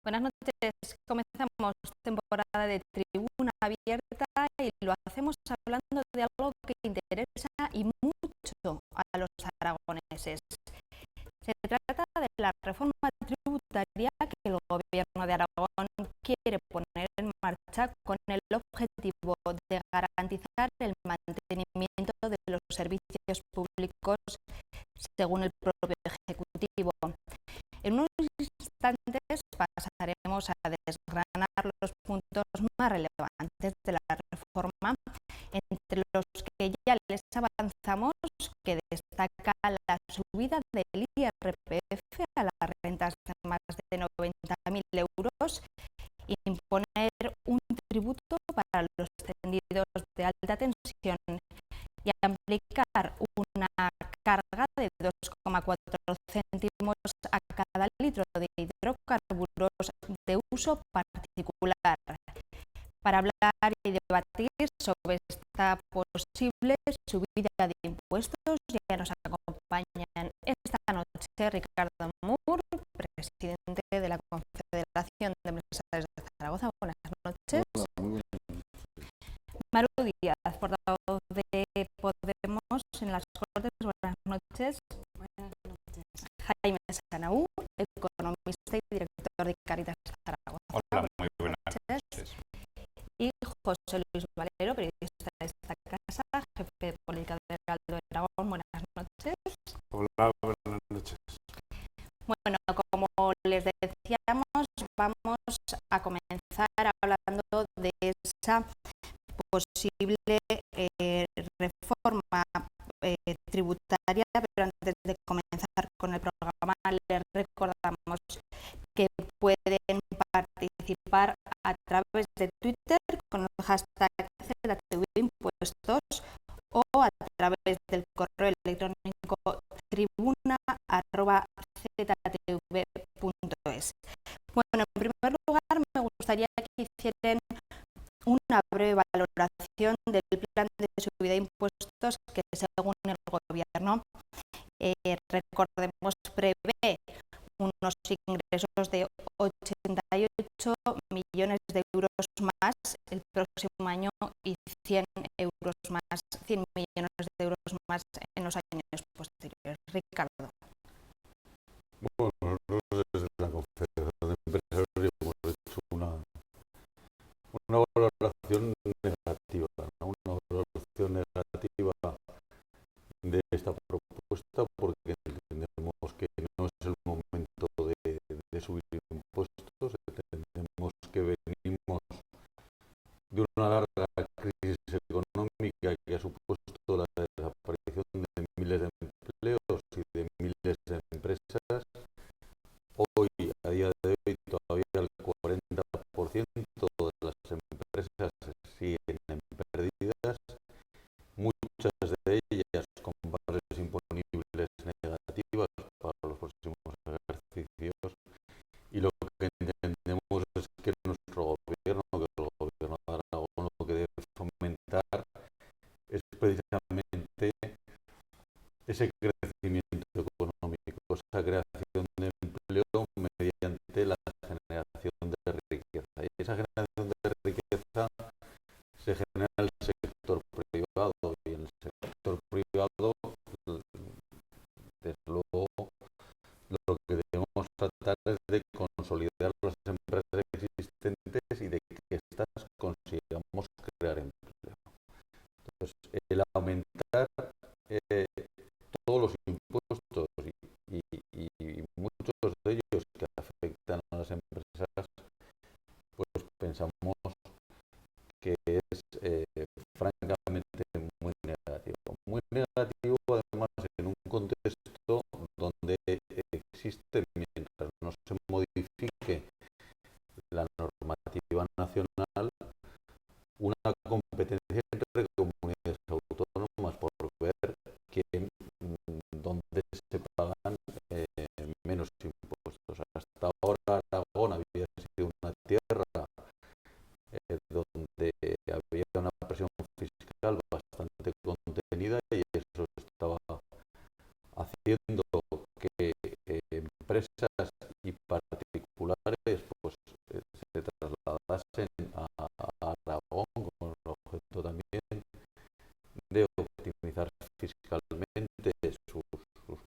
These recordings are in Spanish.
Buenas noches. Comenzamos temporada de Tribuna Abierta y lo hacemos hablando de algo que interesa y mucho a los aragoneses. Se trata de la reforma tributaria que el Gobierno de Aragón quiere poner en marcha con el objetivo de garantizar el mantenimiento de los servicios públicos según el propio Ejecutivo. En unos instantes pasaremos a desgranar los puntos más relevantes de la reforma, entre los que ya les avanzamos que destaca la subida del IRPF a las rentas de más de 90.000 euros y imponer un tributo para los tendidos de alta tensión y aplicar una carga de 2,4 céntimos a cada litro de hidrocarburos de uso particular. Para hablar y debatir sobre esta posible subida de impuestos, ya nos acompañan esta noche Ricardo Mur, presidente de la Confederación de Empresarios de Zaragoza. Buenas noches. Hola, muy buenas. Maru Díaz, portavoz de Podemos en las Cortes. Buenas noches. Buenas noches. Jaime Sanaú, economista y director de Cáritas Zaragoza. Hola, muy buenas noches. Y José Luis Valero, periodista de esta casa, jefe de política de Heraldo de Aragón. Buenas noches. Hola, buenas noches. Bueno, como les decíamos, vamos a comenzar hablando de esa posible reforma tributaria, pero antes de comenzar con el programa les recordamos que pueden participar a través de Twitter con el hashtag ZTVimpuestos o a través del correo electrónico tribuna@ztv.es. Bueno, en primer lugar me gustaría que hicieran una breve valoración del plan de subida de impuestos que, según el Gobierno, recordemos, prevé unos ingresos de 88 millones de euros más el próximo año y 100 millones de euros más en los años posteriores. Ricardo. Bueno, nosotros desde la Confederación de Empresarios hemos hecho una valoración negativa, ¿no? Una valoración negativa de esta propuesta porque entendemos que no es el momento de subir impuestos, entendemos que venimos de una larga crisis económica que ha supuesto la desaparición de miles de empleos y de miles de empresas. Hoy, a día de hoy, todavía el 40% de las empresas siguen en pérdidas, muchas de ellas con bases imponibles negativas para los próximos ejercicios, y lo que entendemos es que nuestro gobierno, que el Gobierno de Aragón, lo que debe fomentar es precisamente ese crecimiento económico, esa creación de empleo mediante la generación de riqueza. Y esa generación de riqueza se genera en el sector privado, y en el sector privado, desde luego, lo que debemos tratar es de consolidar las empresas existentes y de que éstas consigamos crear empleo. Entonces, el aumentar todos los impuestos y muchos de ellos que afectan a las empresas, pues pensamos que es francamente muy negativo. Muy negativo, además, en un contexto donde existe, mientras no se modifique la normativa nacional, una competencia entre comunidades autónomas por ver dónde se pagan menos impuestos. Hasta ahora Aragón había sido una tierra donde había una presión fiscal intento también de optimizar fiscalmente sus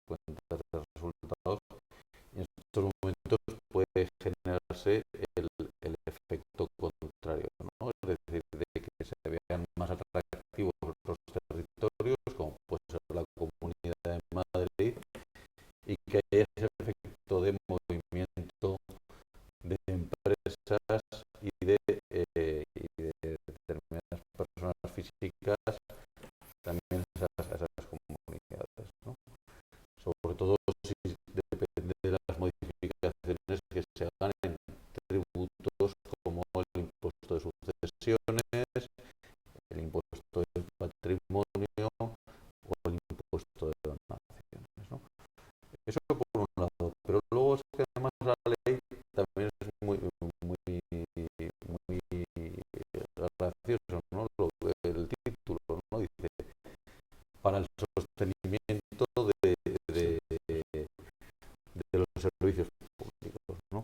cuentas de resultados, y en estos momentos puede generarse el efecto contrario, ¿no? Es decir, de que se vean más atractivos otros territorios, como puede ser la Comunidad de Madrid, y que haya ese efecto de movimiento de empresas y de determinadas personas físicas también a esas comunidades, ¿no? Sobre todo si depende de las modificaciones que se hagan en tributos como el impuesto de sucesiones, el impuesto del patrimonio o el impuesto de donaciones, ¿no? Eso por un lado, pero luego es que además la ley también es muy gracioso, ¿no? El título, ¿no? Dice, para el sostenimiento de los servicios públicos, ¿no?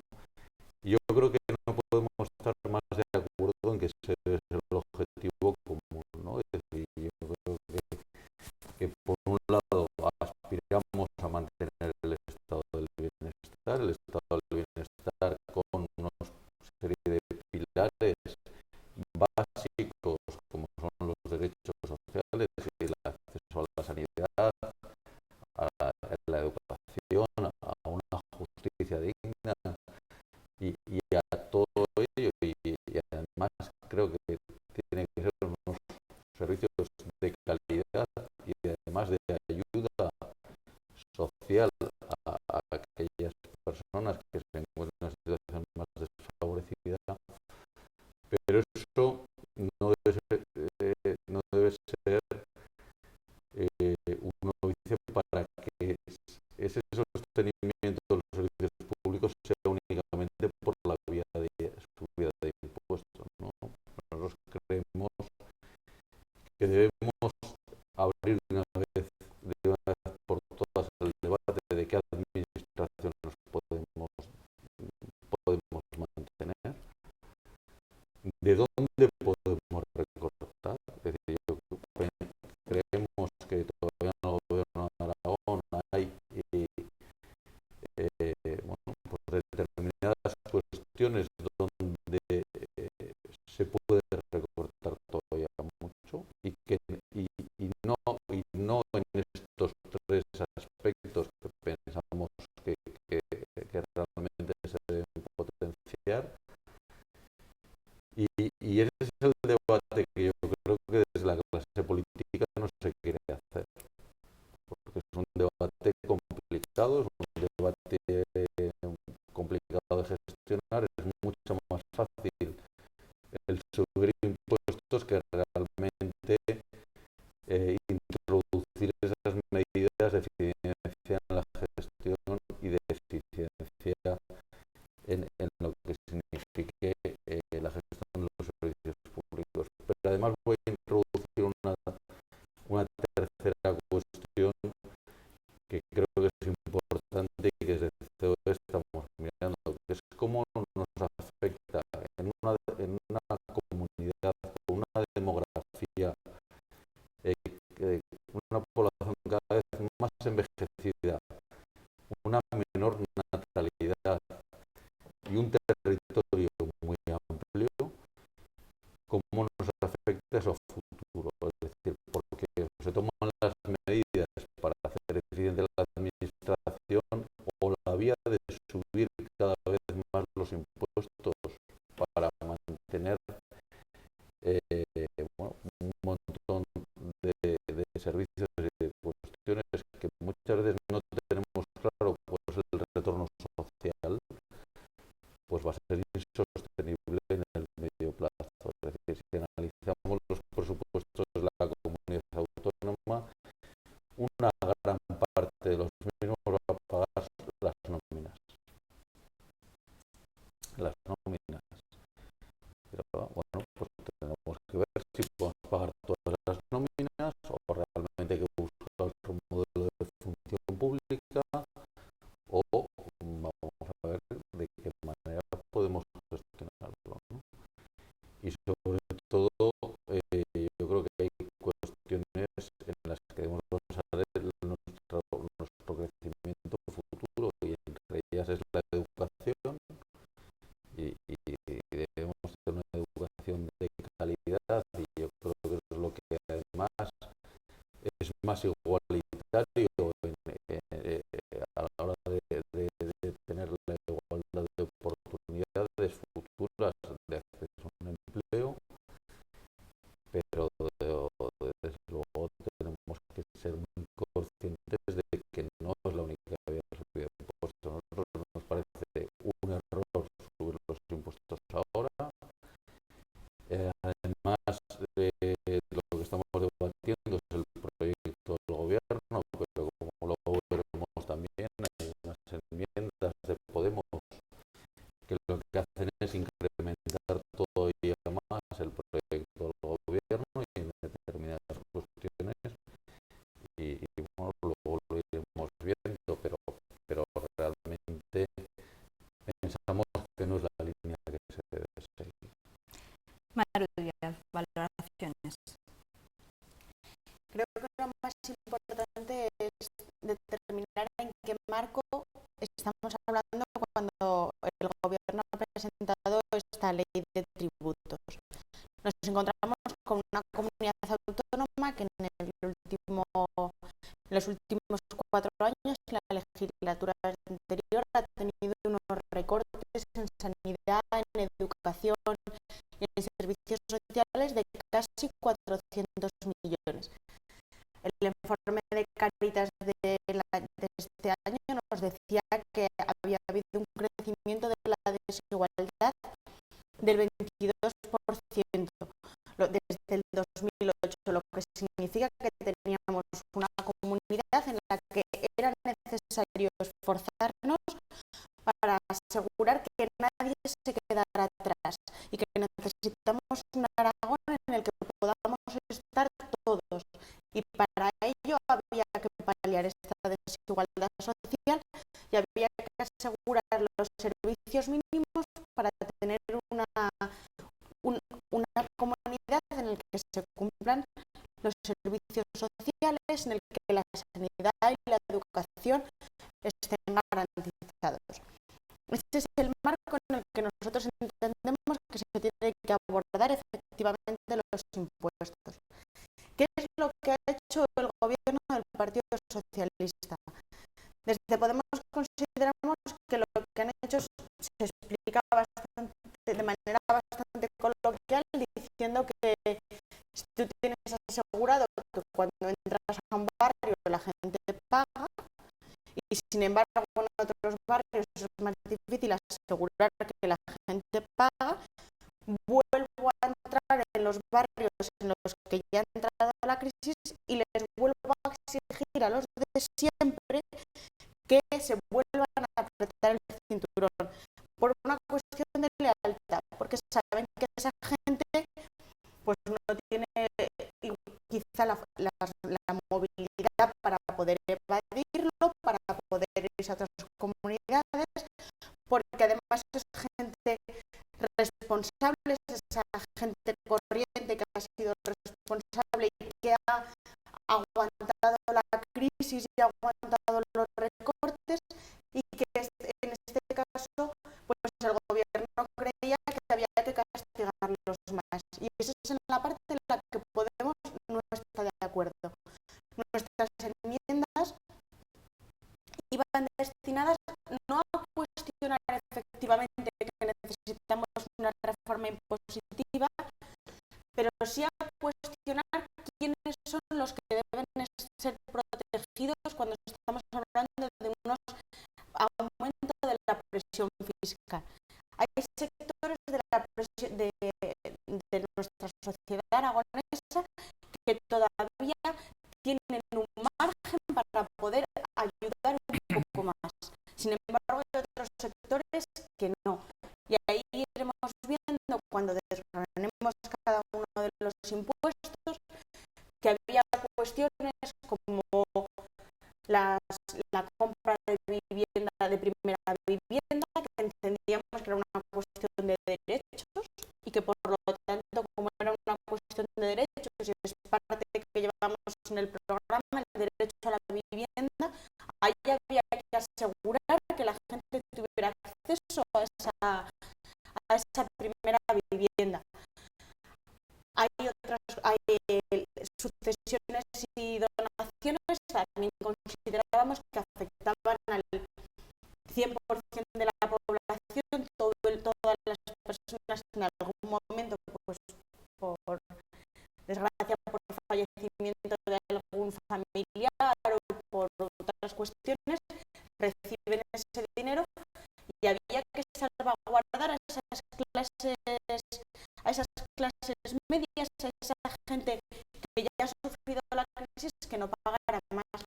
Y yo creo que no podemos estar más de acuerdo en que ese es el objetivo común, ¿no? Es decir, yo creo que por un lado aspiramos a mantener el estado del bienestar con una serie de pilares básicos como son los derechos sociales y el acceso a la sanidad, a la educación, a una justicia digna y a todo ello, y además creo que tienen que ser unos servicios de calidad y además de ayuda social a aquellas personas que se encuentran en una situación más desfavorecida, pero eso no debe ser un óbice para que ese sostenimiento de los servicios públicos sea únicamente por la vía de subida de impuestos, ¿no? Nosotros creemos que debemos abrir de una vez por todas el debate de qué administración nos podemos mantener, de dónde podemos recortar. Es decir, creemos que todavía en el gobierno de Aragón hay bueno, pues determinadas cuestiones donde se puede recortar todavía mucho y no en estos tres aspectos que pensamos que realmente se deben potenciar, y ese es el debate que yo creo que desde la clase política no se quiere hacer, porque es un debate complicado, es un debate complicado de gestionar. Es mucho más fácil el subir impuestos que realmente introducir esas medidas de eficiencia en la gestión y de eficiencia en lo que signifique la gestión de los servicios públicos. Pero además voy a introducir una tercera cuestión que creo que es importante y que desde COE estamos mirando, que es cómo nos afecta en una comunidad con una demografía, una población cada vez más envejecida, una menor natalidad y un territorio muy amplio, cómo nos afecta eso a futuro. Es decir, porque se toman las medidas para hacer eficiente la administración o la vía de subir cada vez más los impuestos para mantener bueno, un montón de servicios y de cuestiones que muchas veces no tenemos claro cuál es el retorno social, pues va a ser insostenible en el medio plazo. Es decir, si analizamos los presupuestos de la comunidad autónoma, una gran parte de los mismos va a pagar las nóminas. Pero bueno, pues tenemos que ver si podemos pagar todas las nóminas o realmente hay que más igualitario a la hora de tener la igualdad de oportunidades futuras de acceso a un empleo, pero desde luego tenemos que ser muy conscientes de que no es la única vía de subida de impuestos. A nosotros nos parece un error subir los impuestos ahora. Además, lo que estamos debatiendo es el proyecto del gobierno, pero como luego veremos también, hay unas enmiendas de Podemos que lo que hacen es incrementar todavía más el proyecto del gobierno y en determinadas cuestiones, y bueno, luego lo iremos viendo, pero realmente pensamos que no es la línea que se debe seguir. Maru Díaz, valoraciones. Creo que lo más importante es determinar en qué marco estamos hablando cuando el gobierno ha presentado esta ley de tributos. Nos encontramos con una comunidad autónoma que en los últimos 4 años, la legislatura anterior, ha tenido unos recortes en sanidad, en educación y en servicios sociales de casi 400 millones. El informe de Cáritas de este año nos decía que había habido un crecimiento de la desigualdad del 22% desde el 2008, lo que significa que teníamos una comunidad en la que era necesario esforzarnos para asegurar que nadie se quedara atrás y que necesitamos un Aragón en el que podamos estar todos, y para ello había que paliar esta desigualdad social y había que asegurar los servicios mínimos para tener una comunidad en la que se cumplan los servicios sociales, en el que la sanidad y la educación estén garantizados. Este es el marco en el que nosotros entendemos que se tiene que abordar efectivamente los impuestos. ¿Qué es lo que ha hecho el gobierno del Partido Socialista? Desde Podemos consideramos que lo que han hecho se explica de manera bastante coloquial, diciendo que si tú tienes asegurado que cuando entras a un barrio la gente paga, y sin embargo en otros barrios es más difícil asegurar que la gente paga, vuelvo a entrar en los barrios en los que ya ha entrado la crisis y les vuelvo a exigir a los de siempre que se vuelvan a apretar el cinturón por una cuestión de lealtad, porque saben que esa gente pues no tiene quizá la movilidad para poder evadirlo, para poder irse a otras comunidades, porque además es gente responsable, es esa gente corriente que ha sido responsable y que ha aguantado la crisis y ha aguantado los recortes, y que en este caso pues el gobierno creía que había que castigarlos más, y esa es la parte en la que Podemos no está de acuerdo. Nuestras enmiendas iban destinadas no a cuestionar efectivamente que necesitamos una reforma impositiva, pero sí a cuestionar quiénes son los que deben ser protegidos cuando estamos hablando de un aumento de la presión fiscal. Hay sectores de nuestra sociedad aragonesa que todavía tienen un margen para poder ayudar un poco más. Sin embargo, hay otros sectores que no. Y ahí iremos viendo, cuando desgranemos cada uno de los impuestos, que había cuestiones como la compra de vivienda, de primera vivienda, que entendíamos que era una cuestión de derechos y que por lo tanto, como era una cuestión de derechos y es parte que llevamos en el programa, el derecho a la vivienda, ahí había que asegurar que la gente tuviera acceso a esa primera vivienda. Hay sucesiones y donaciones fallecimiento de algún familiar o por otras cuestiones, reciben ese dinero, y había que salvaguardar a esas clases medias, a esa gente que ya ha sufrido la crisis, que no pagara más.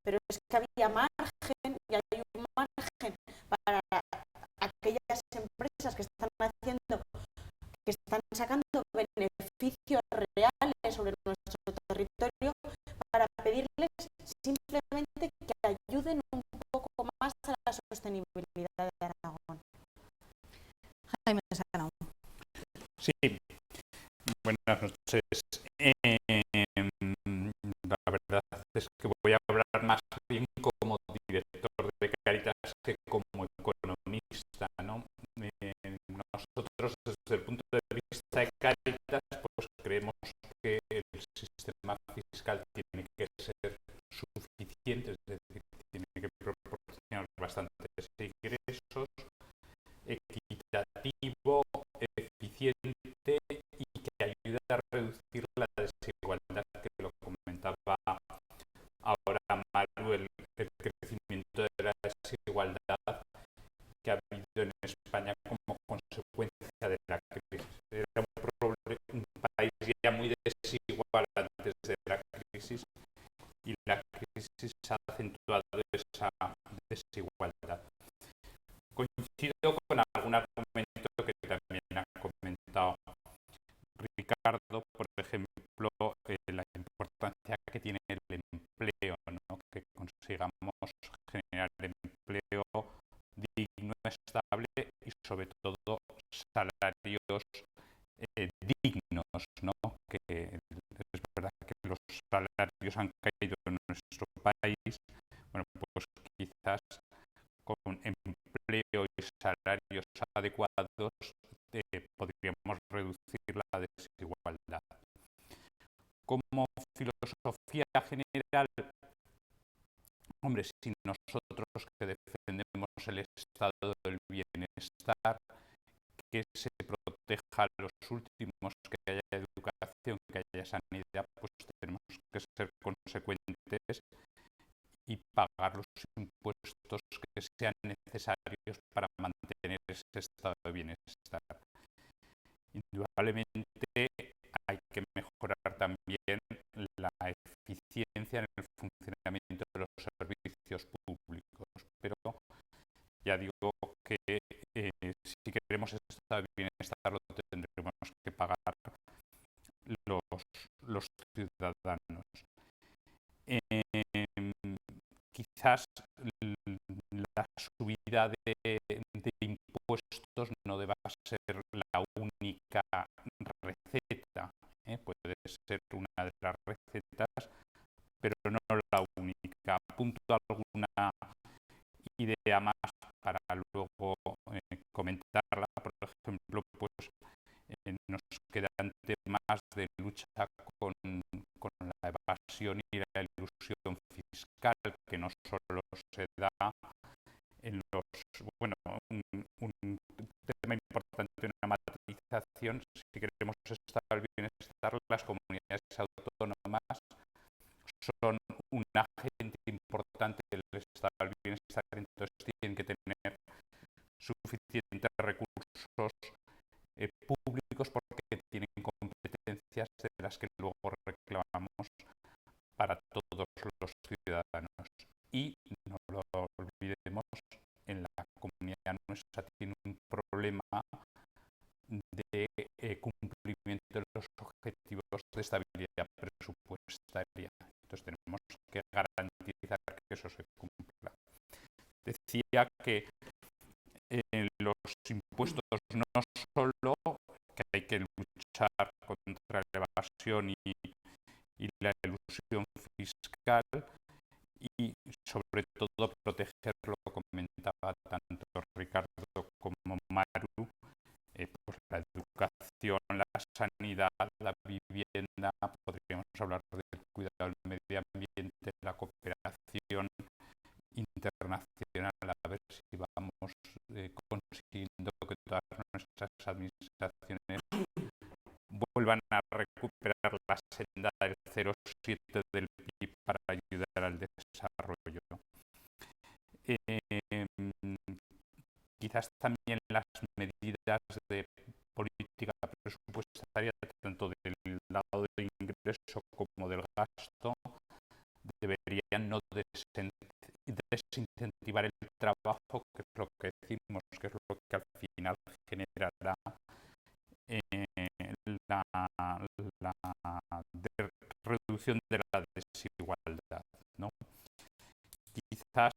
Pero es que había margen, y hay un margen para aquellas empresas que están haciendo, que están sacando beneficios reales sobre nuestro territorio, para pedirles simplemente que ayuden un poco más a la sostenibilidad de Aragón. Jaime Serrano. Sí, buenas noches. La verdad es que voy a hablar más bien como director de Cáritas que como economista, ¿no? Nosotros, desde el punto de vista de Cáritas, pues creemos que el sistema fiscal tiene que ser suficiente, es decir, tiene que proporcionar bastantes ingresos, equitativo, eficiente y que ayude a reducir la desigualdad, que lo comentaba ahora Maru, el crecimiento de la desigualdad que ha habido en España como consecuencia de la crisis. Era un país ya muy desigual antes de la crisis, y la crisis ha acentuado esa desigualdad. Coincido con algún argumento que también ha comentado Ricardo, por ejemplo, la importancia que tiene el empleo, ¿no? Que consigamos generar empleo digno, estable y sobre todo salarios dignos, ¿no? Que es verdad que los salarios han caído en nuestro país. Bueno, pues quizás con empleo y salarios adecuados podríamos reducir la desigualdad. Como filosofía general, hombre, si nosotros que defendemos el estado del bienestar, que se proteja a los últimos, que haya educación, que haya sanidad, pues tenemos que ser consecuentes y pagar los impuestos que sean necesarios para mantener ese estado de bienestar. Indudablemente hay que mejorar también la eficiencia en el funcionamiento de los servicios públicos, pero ya digo que si queremos estado de bienestar lo tendremos que pagar los ciudadanos. Quizás la subida de impuestos no deba ser la única receta, puede ser una de las recetas, pero no la única. Apunto alguna idea más para luego comentarla. Por ejemplo, pues nos quedan temas de lucha con la evasión y la elusión fiscal, que no solo se da en los... Bueno, un tema importante, una matización: si queremos estar el bienestar, las comunidades autónomas son un agente importante del estado del bienestar, entonces tienen que tener suficientes recursos públicos, porque tienen competencias de las que luego reclamamos para todos los ciudadanos. Y no lo olvidemos, en la comunidad nuestra tiene un problema de cumplimiento de los objetivos de estabilidad presupuestaria. Entonces tenemos que garantizar que eso se cumpla. Decía que los impuestos no solo que hay que luchar contra la evasión y la elusión fiscal, y sobre todo proteger, lo comentaba tanto Ricardo como Maru, pues la educación, la sanidad, la vivienda, podríamos hablar del cuidado del medio ambiente, la cooperación internacional, a ver si vamos consiguiendo que todas nuestras administraciones vuelvan a recuperar la senda del 0,7 del PIB para ayudar al desarrollo. Quizás también las medidas de política presupuestaria, tanto del lado del ingreso como del gasto, deberían no desincentivar el trabajo, que es lo que decimos, que es lo que al final generará la reducción de la desigualdad, ¿no? Quizás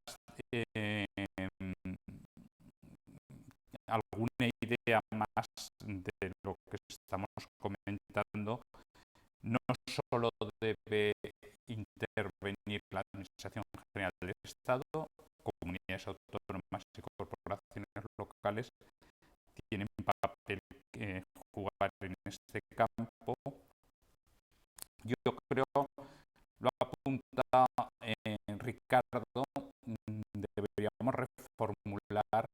alguna idea más de lo que estamos comentando. No solo debe intervenir la Administración General del Estado, comunidades autónomas y corporaciones locales tienen papel que jugar en este campo. Yo creo, lo apunta Ricardo, deberíamos reformular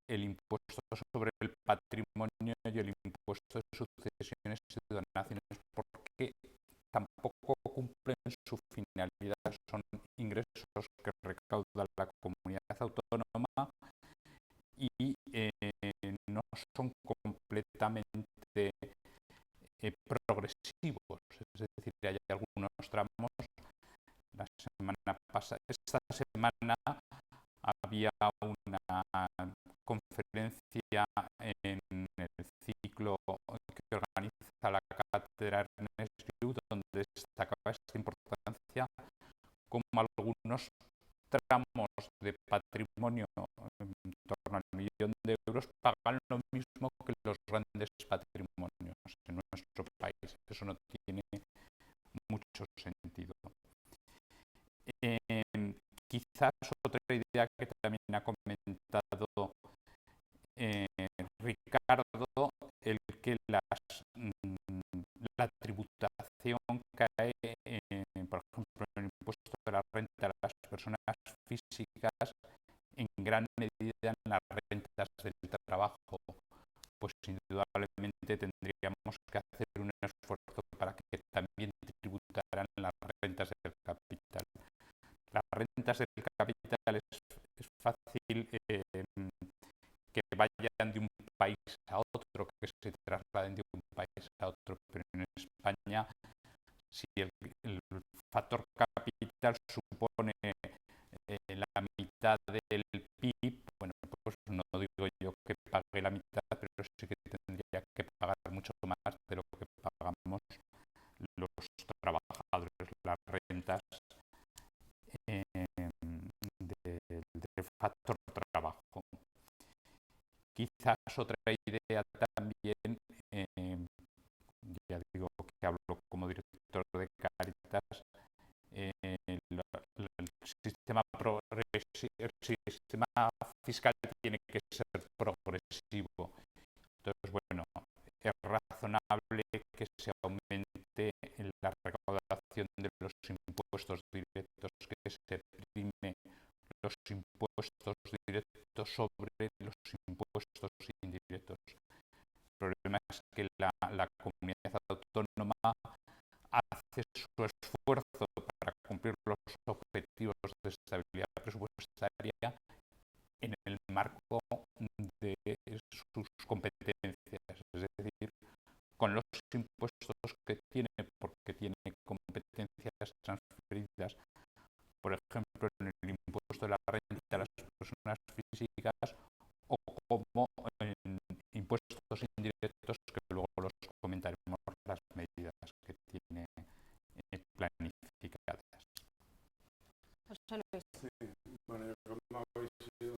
el impuesto sobre el patrimonio y el impuesto de sucesiones y donaciones, porque tampoco cumplen su finalidad. Son ingresos que recauda la comunidad autónoma y no son completamente progresivos. Es decir, hay algunos tramos. Esta semana había una conferencia en el ciclo que organiza la cátedra Ernest Lluch, donde destacaba esta importancia, como algunos tramos de patrimonio en torno al 1.000.000 de euros pagan lo mismo que los grandes patrimonios en nuestro país. Eso no tiene mucho sentido. Quizás otra idea que también ha comentado Ricardo, el que la tributación cae, por ejemplo, en el impuesto de la renta de las personas físicas, en gran medida en las rentas del trabajo. Pues indudablemente tendríamos que hacer un esfuerzo para que también tributaran las rentas del capital. Las rentas del capital es fácil que vayan de un país a otro, que se trasladen de un país a otro, pero en España, si el factor capital supone la mitad del PIB, bueno, pues no digo yo que pague la mitad, pero sí que tendría que pagar mucho más de lo que pagamos los trabajadores, las rentas del factor trabajo. Quizás otra idea también, ya digo que hablo como director de Cáritas, el sistema fiscal tiene que ser progresivo. Entonces, bueno, es razonable que se aumente la recaudación de los impuestos directos, que se prime los impuestos directos sobre los impuestos indirectos. El problema es que la comunidad autónoma hace su esfuerzo para cumplir los objetivos de estabilidad presupuestaria en el marco de sus competencias, es decir, con los impuestos que tiene, porque tiene competencias transferidas, por ejemplo, en el impuesto de la renta de las personas físicas, o como en impuestos indirectos, que luego los comentaremos las medidas que tiene planificadas. José Luis. Sí, bueno, como habéis sido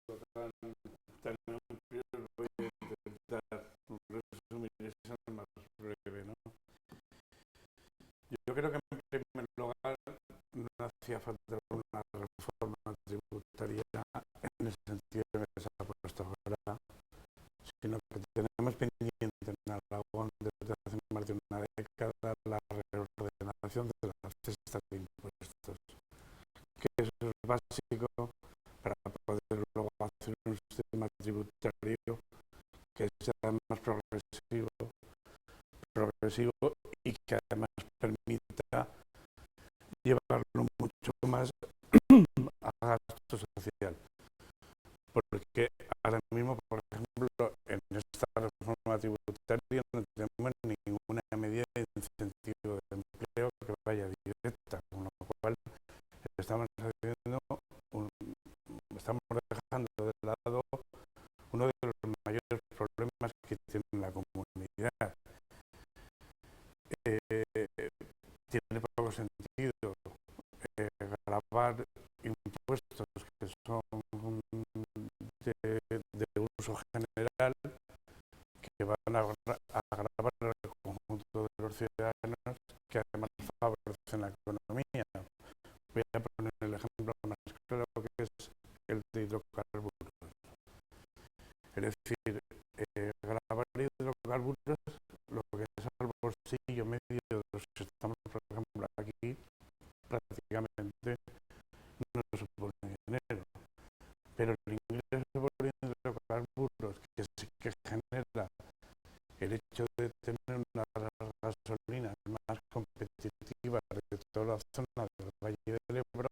tan amplios, voy a intentar resumir eso más breve, ¿no? Yo creo que en primer lugar no hacía falta una reforma tributaria en el sentido que se ha puesto ahora, sino que tenemos pendiente en Aragón desde hace más de una década la reordenación de las cestas de impuestos, que eso es básico para poder luego hacer un sistema tributario que sea más progresivo y que además permita llevarlo mucho más a gasto social. Porque ahora mismo, por ejemplo, en esta reforma tributaria no tenemos ninguna medida de incentivo de empleo que vaya directa, con lo cual estamos dejando de lado uno de los mayores problemas que tiene la comunidad. Tiene poco sentido gravar impuestos que son de uso general, que van a gravar el conjunto de los ciudadanos, que además favorecen la economía. Voy a poner el ejemplo más claro, que es el de hidrocarburos. Es decir, grabar hidrocarburos, lo que es al bolsillo medio de los que estamos, por ejemplo, aquí, prácticamente no supone dinero. Pero el ingreso por hidrocarburos que sí que genera el hecho de tener una de las gasolinas más competitivas de toda la zona del Valle del Ebro,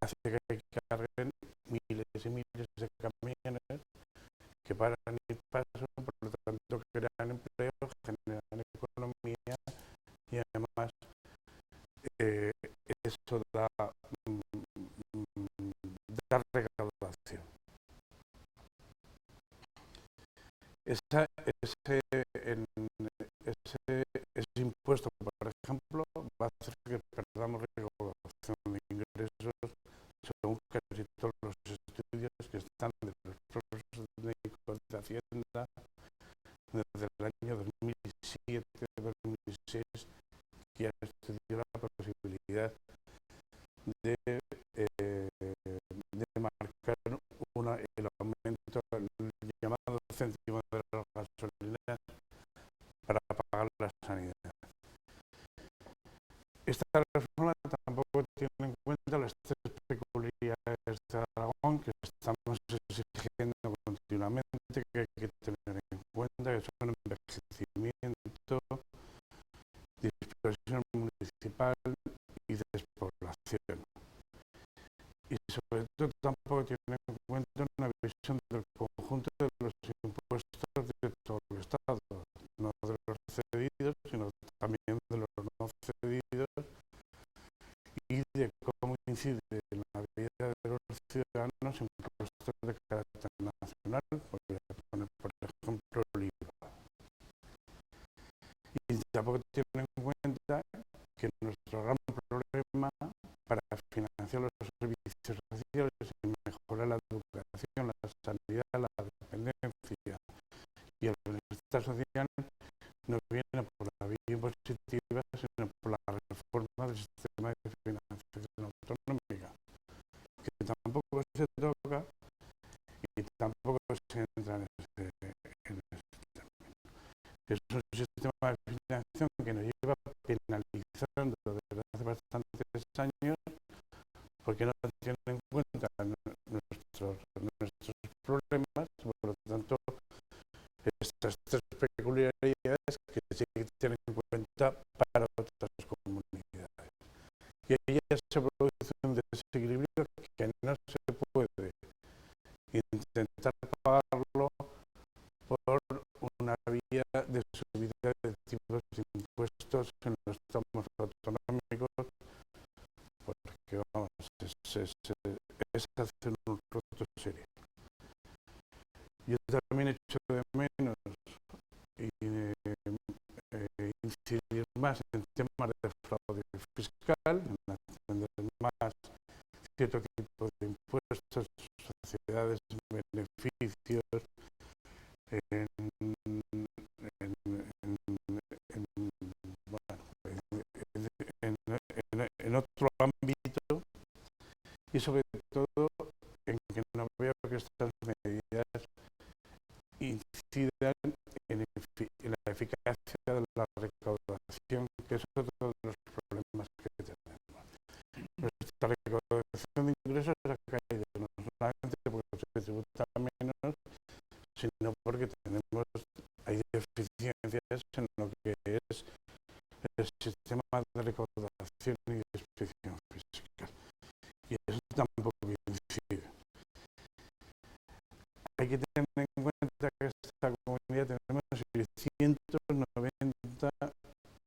hace que carguen miles y miles de camiones que paran y pasan, por lo tanto crean empleo, generan economía y además eso da recaudación. Ese impuesto, por ejemplo, va a hacer que perdamos recaudación de ingresos según casi todos los estudios que están de los propios técnicos de Hacienda desde el año 2007-2006, que han estudiado la posibilidad de marcar el aumento, el llamado céntimo de las gasolinas para pagar la sanidad. Esta reforma tampoco tiene en cuenta las tres peculiaridades de Aragón que estamos exigiendo continuamente, que hay que tener en cuenta, que son envejecimiento, dispersión municipal y despoblación. Y sobre todo tampoco tiene en cuenta una visión del conjunto de los impuestos de todo el Estado, no de los cedidos, sino también de los no cedidos, y de cómo incide en la vida de los ciudadanos impuestos de carácter nacional, voy a poner por ejemplo el IVA. Y tampoco tiene en cuenta que nuestro gran problema para financiar los servicios sociales y mejorar la educación, la sanidad, la dependencia y el bienestar social no viene por la vía impositiva, sino por la reforma del sistema de financiación autonómica, que tampoco se toca y tampoco se entra en ese término. Es un sistema de financiación que nos lleva penalizando desde hace bastantes años, porque no tiene en cuenta nuestros problemas, por lo tanto, estas tres peculiaridades que sí que tienen en cuenta para otras comunidades. Y ahí ya se produce un desequilibrio que no se puede intentar pagarlo por una vía de subida de tipos de impuestos en los tramos autonómicos, porque vamos, es hacer un roto serio. Yo también echo de menos incidir más en temas de fraude fiscal, en atender más cierto tipo de impuestos, sociedades, beneficios, en otro ámbito, y sobre todo en que no veo que estas medidas incidan en la eficacia de la recaudación, que es otro de los problemas que tenemos. Nuestra recaudación de ingresos ha caído no solamente porque se tributa menos, sino porque hay deficiencias en lo que es el sistema de recaudación educación y de expresión física. Y eso tampoco incide. Hay que tener en cuenta que esta comunidad tenemos 690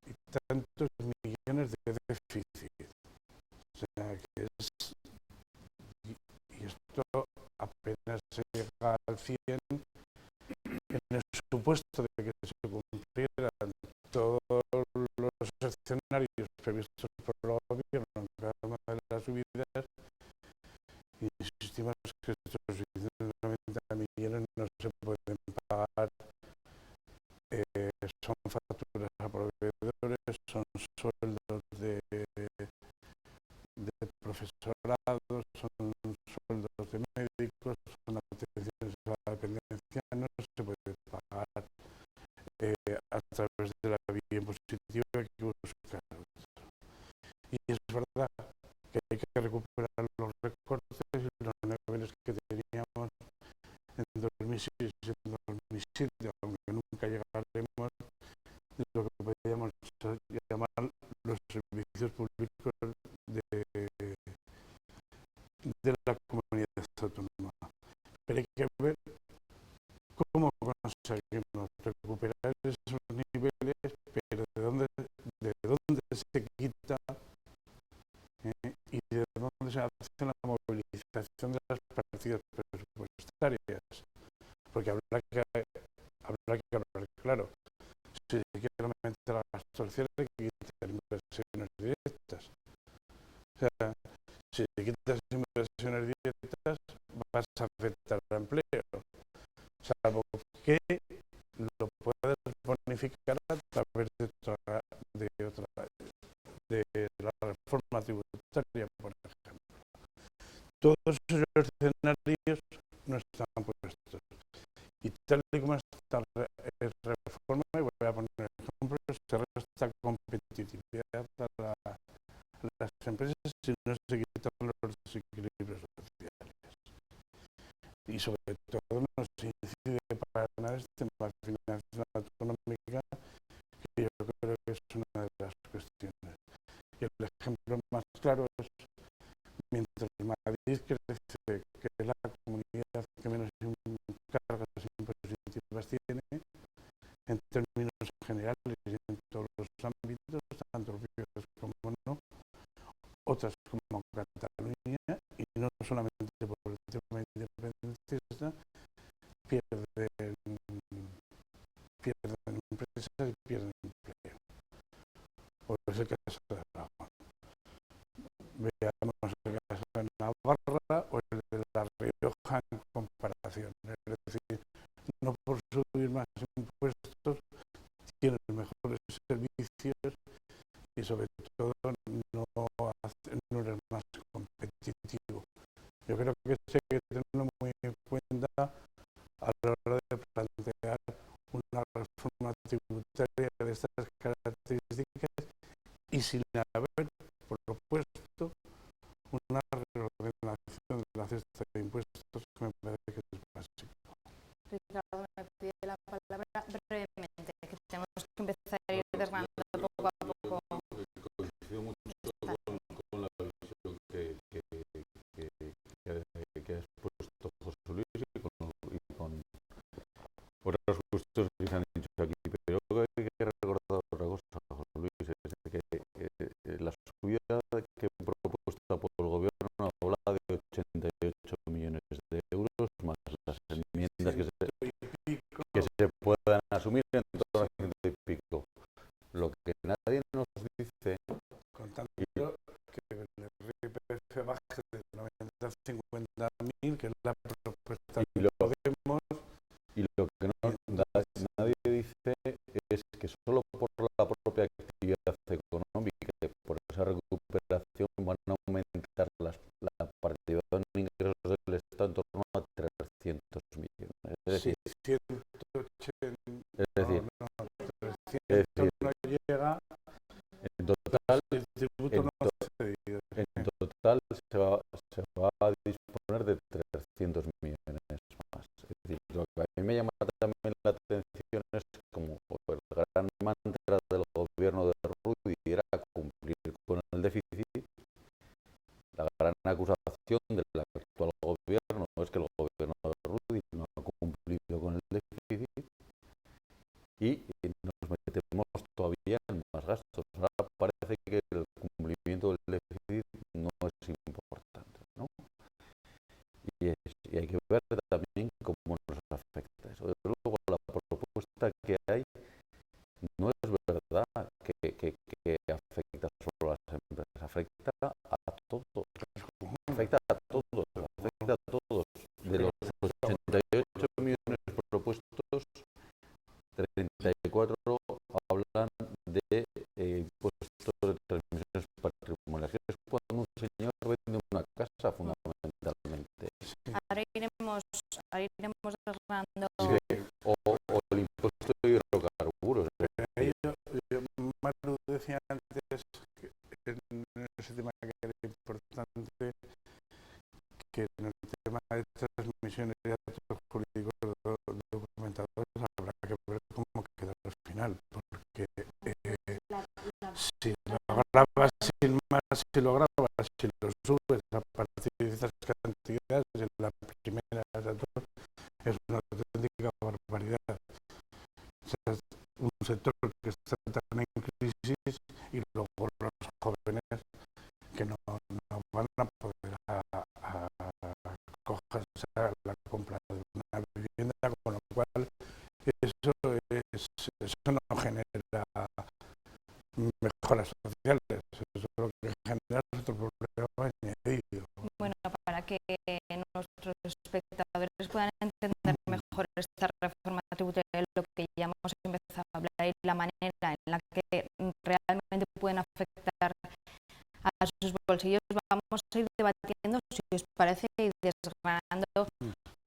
y tantos millones de déficit. O sea que es... Y esto apenas se llega al 100 en el supuesto de que se cumplieran todos los escenarios previstos por el gobierno en cada una de las subidas. Y insistimos que estos 690 millones no se pueden pagar, son facturas a proveedores, son sueldos de profesorado, son sueldos de médicos, son atenciones a la dependencia, no se puede pagar a través de la vía impositiva, hay que buscar. Y es verdad que hay que recuperar los recortes y los niveles que teníamos en 2006 y en 2007, aunque nunca llegaremos de lo que podríamos llamar los servicios públicos de la comunidad autónoma. Pero hay que ver cómo conseguimos recuperar esos niveles, pero de dónde se quita y de dónde se hace la movilización de las partidas presupuestarias. Porque habrá que hablar claro. Si se quiere aumentar la gasto social, hay que quitar inversiones directas. O sea, si te quitas inversiones directas, vas a afectar al empleo. Salvo que lo puedes bonificar a través de la reforma tributaria, por ejemplo. Todos esos escenarios no están puestos. Y tal y como está la reforma, y voy a poner ejemplos, se resta competitividad a las empresas si no se quitan los desequilibrios sociales. Y sobre todo nos incide para nada este tema de financiación autonómica, que yo creo que es una de las cuestiones. Y el ejemplo más claro es, mientras Madrid crece, que es la comunidad que menos cargas impositivas tiene, en términos generales y en todos los ámbitos, tanto propios como no, otras como Cataluña, y no solamente por el tema independentista, pierden empresas y pierden empleo. O es el caso de Aragón. Veamos el caso de Navarra o el de La Rioja en comparación. Es decir, no por subir más impuestos tienen mejores servicios y sobre todo no eres más competitivo. Yo creo que esto hay que tenerlo muy en cuenta a la hora de plantear una reforma tributaria de estas características y sin haber propuesto una reordenación de la cesta de impuestos, que me parece que es básico. Ricardo, me pide la palabra brevemente, que tenemos que empezar a ir desgranando poco a poco. Coincido mucho con la visión que has puesto, José Luis, y con otras cuestiones que se han dicho aquí, pero yo creo que he recordado otra cosa, José Luis, es que la subida que propuesta por el gobierno habla de 88 millones de euros más las enmiendas que se puedan asumir en torno a 100 y pico. Lo que nadie nos dice, contando que el IRPF baje de 90 a 50.000, que es la propuesta de Podemos. y lo que nadie dice es que solo por la propia actividad económica y por esa recuperación van a aumentar la partida en ingresos del Estado en torno a 300 millones. Es decir, 180, es decir, no llega, en total, el tributo no ha cedido. en total se va a disponer de 300 millones más. Es decir, lo que a mí me llama también la atención es como el gran mantra del gobierno de Rudy era cumplir con el acusación del actual gobierno es que el gobierno de Rudy no ha cumplido con el déficit y nos metemos todavía en más gastos. Ahora parece que el cumplimiento del déficit no es importante, ¿no? Y hay que ver también cómo nos afecta eso. Desde luego, la propuesta que hay no es verdad que afecta solo a las empresas, afecta a todos. Afecta a todos, afecta a todos. De los 88 millones propuestos, 34 hablan de impuestos de transmisiones patrimoniales. Es cuando un señor vende una casa, fundamentalmente. Ahora iremos desgranando. O el impuesto de hidrocarburos. Maru decía antes que en ese tema que era importante, que en el tema de transmisiones y actos jurídicos documentados habrá que ver cómo queda al final, porque si lo grabas, si lo subes a partir de esas cantidades, en la primera es una auténtica barbaridad. O sea, es un sector que está tan en crisis y luego los jóvenes que no van a poder acogerse a la compra de una vivienda, con lo cual eso no genera mejoras sociales, eso lo que genera es otro problema añadido. Bueno, para que nuestros espectadores puedan entender mejor esta reforma tributaria, lo que ya hemos empezado a hablar y la manera en la que realmente pueden afectar a sus bolsillos, vamos a ir debatiendo, si os parece, y desgranando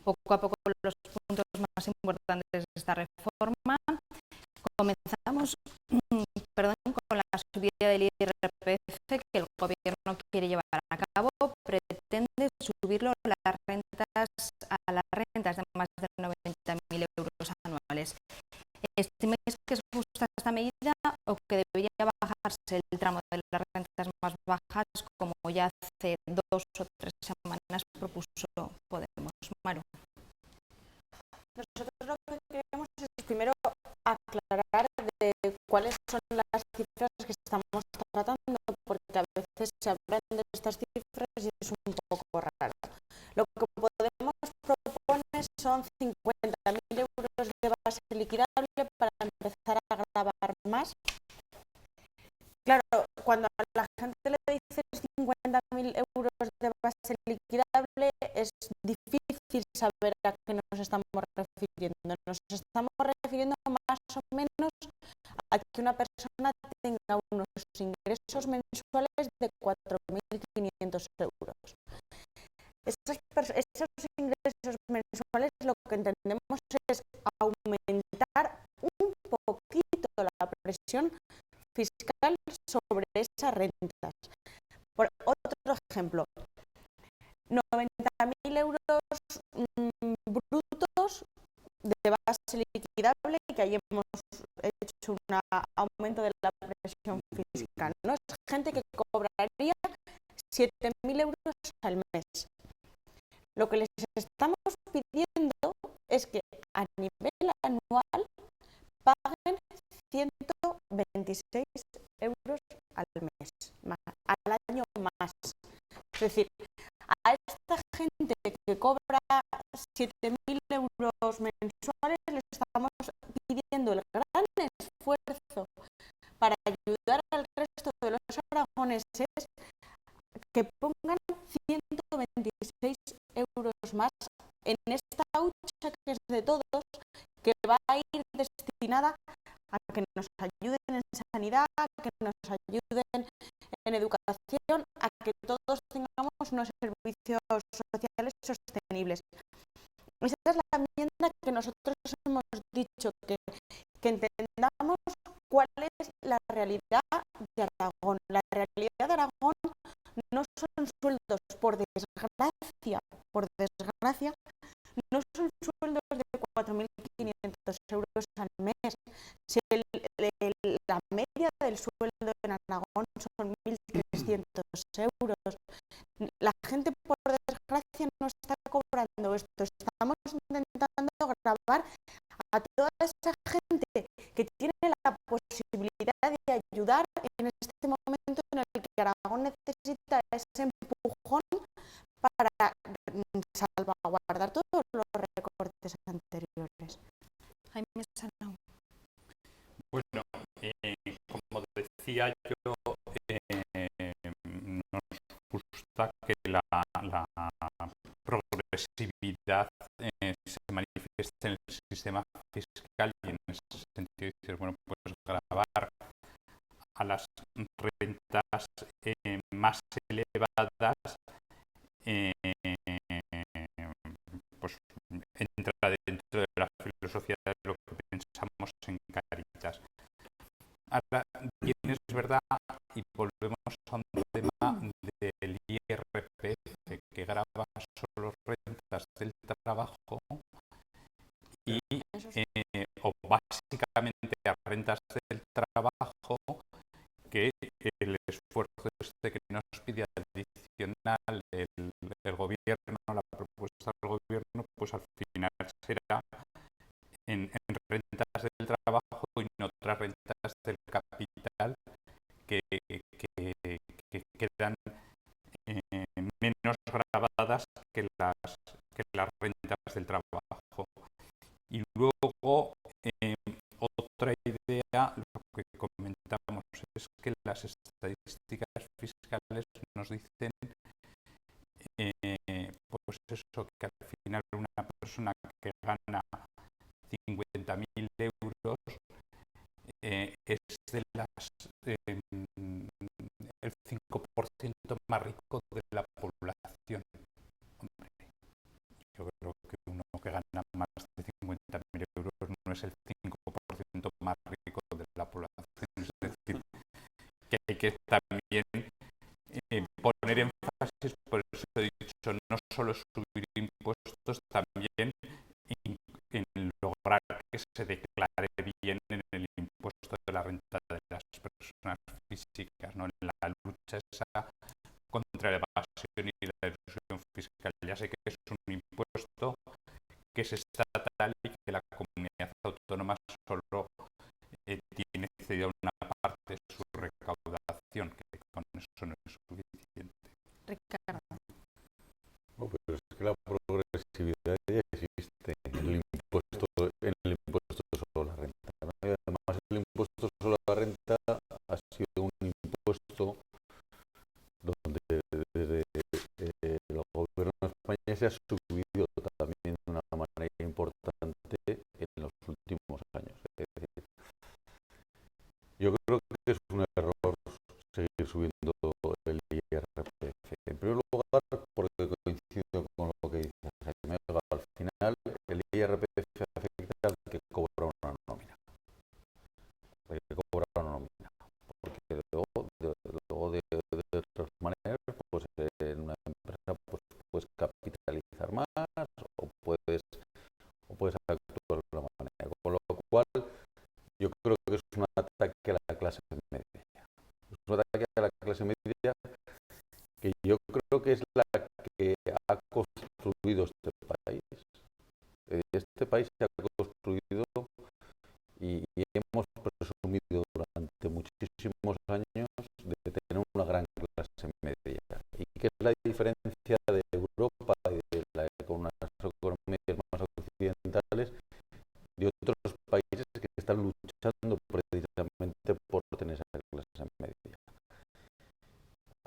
poco a poco los puntos más importantes de esta reforma. Comenzamos con la subida del IRPF que el gobierno quiere llevar a cabo. Pretende subirlo a las rentas de más de 90.000 euros anuales. ¿Estimáis que es justa esta medida o que debería bajarse el tramo de las rentas más bajas, como ya hace 2 o 3 semanas propuso Podemos? Maru. Nosotros lo que queremos es primero aclarar de cuáles son las cifras que estamos tratando, porque a veces se hablan de estas cifras y es un poco raro. Lo que Podemos propone son 50.000 euros de base liquidable para empezar a gravar más. Claro, cuando a la gente le dices 50.000 euros de base liquidable, es difícil saber a qué nos estamos refiriendo. Nos estamos refiriendo más o menos a que una persona tenga unos ingresos mensuales de 4.500 euros. Esos ingresos mensuales, lo que entendemos es aumentar un poquito la presión fiscal sobre esas rentas. Por otro ejemplo, 90.000 euros brutos de base liquidable, que ahí hemos hecho un aumento de la presión fiscal, ¿no? Es gente que cobraría 7.000 euros al mes. Lo que les estamos pidiendo es que a nivel anual paguen 126 euros al mes, al año más. Es decir, a esta gente que cobra 7.000 euros mensuales le estamos pidiendo el gran esfuerzo para ayudar al resto de los aragoneses que pongan 126 euros más en esta hucha que es de todos, que va a ir destinada a que nos ayuden en sanidad, a que nos ayuden en educación, a que todos tengamos unos servicios sociales sostenibles. Esa es la enmienda que nosotros hemos dicho, que entendamos cuál es la realidad de Aragón. La realidad de Aragón no son sueldos, por desgracia, no son sueldos de 4.500 euros al mes. Si la media del sueldo en Aragón son 1.300 euros. La gente, por desgracia, no está cobrando esto. Estamos intentando grabar a toda esa gente que tiene la posibilidad de ayudar en este momento en el que Aragón necesita ese empujón para salvaguardar todos los recortes anteriores. Jaime Sanau. Bueno, como decía yo, nos gusta que la progresividad se manifieste en el sistema fiscal y en ese sentido dices, bueno, pues gravar a las rentas más elevadas pues entra dentro de la filosofía de lo que pensamos en Cáritas. Ahora, bien es verdad, y volvemos a un tema del IRPF que grava solo rentas del trabajo y o básicamente a rentas del trabajo, que el esfuerzo que nos pide adicional el gobierno, la propuesta del gobierno, pues al final será en rentas del trabajo y en otras rentas del capital que quedan menos gravadas que las rentas del trabajo. Y luego, otra idea, lo que comentamos, es que las estadísticas fiscales nos dicen pues eso, que al final una persona que gana 50.000 euros es de el 5% más rico de la población. Hombre, yo creo que uno que gana más de 50.000 euros no es el 5% más rico de la población. Es decir, que hay que también poner énfasis, por eso he dicho, no solo subir impuestos, también en lograr que se declare bien en el impuesto de la renta de las personas físicas, ¿no? En la lucha esa contra la evasión y la elusión fiscal. Ya sé que es un impuesto que es estatal y que la comunidad autónoma solo tiene cedida una parte de su recaudación, que con eso no es suficiente. Ricardo. No, pero es que la progresividad ya existe en el impuesto sobre la renta, ¿no? Y además el impuesto sobre la renta ha sido un impuesto donde desde el gobierno de España se ha subido también de una manera importante en los últimos años. Es decir, yo creo que es un error seguir subiendo el IRPF. En primer lugar, porque coincido con lo que dice Jaime, al final el IRPF afecta al que cobra una nómina. El que cobra una nómina. Porque luego de otras maneras, pues en una empresa pues, puedes capitalizar más o puedes actuar de una manera. Con lo cual, yo creo que es un ataque a la clase media. Es un ataque a la clase media que yo creo que es la que ha construido este país. Este país se ha construido y hemos presumido durante muchísimos años de tener una gran clase media. ¿Y qué es la diferencia de Europa y con unas economías más occidentales de otros países que están luchando precisamente por tener esa clase media?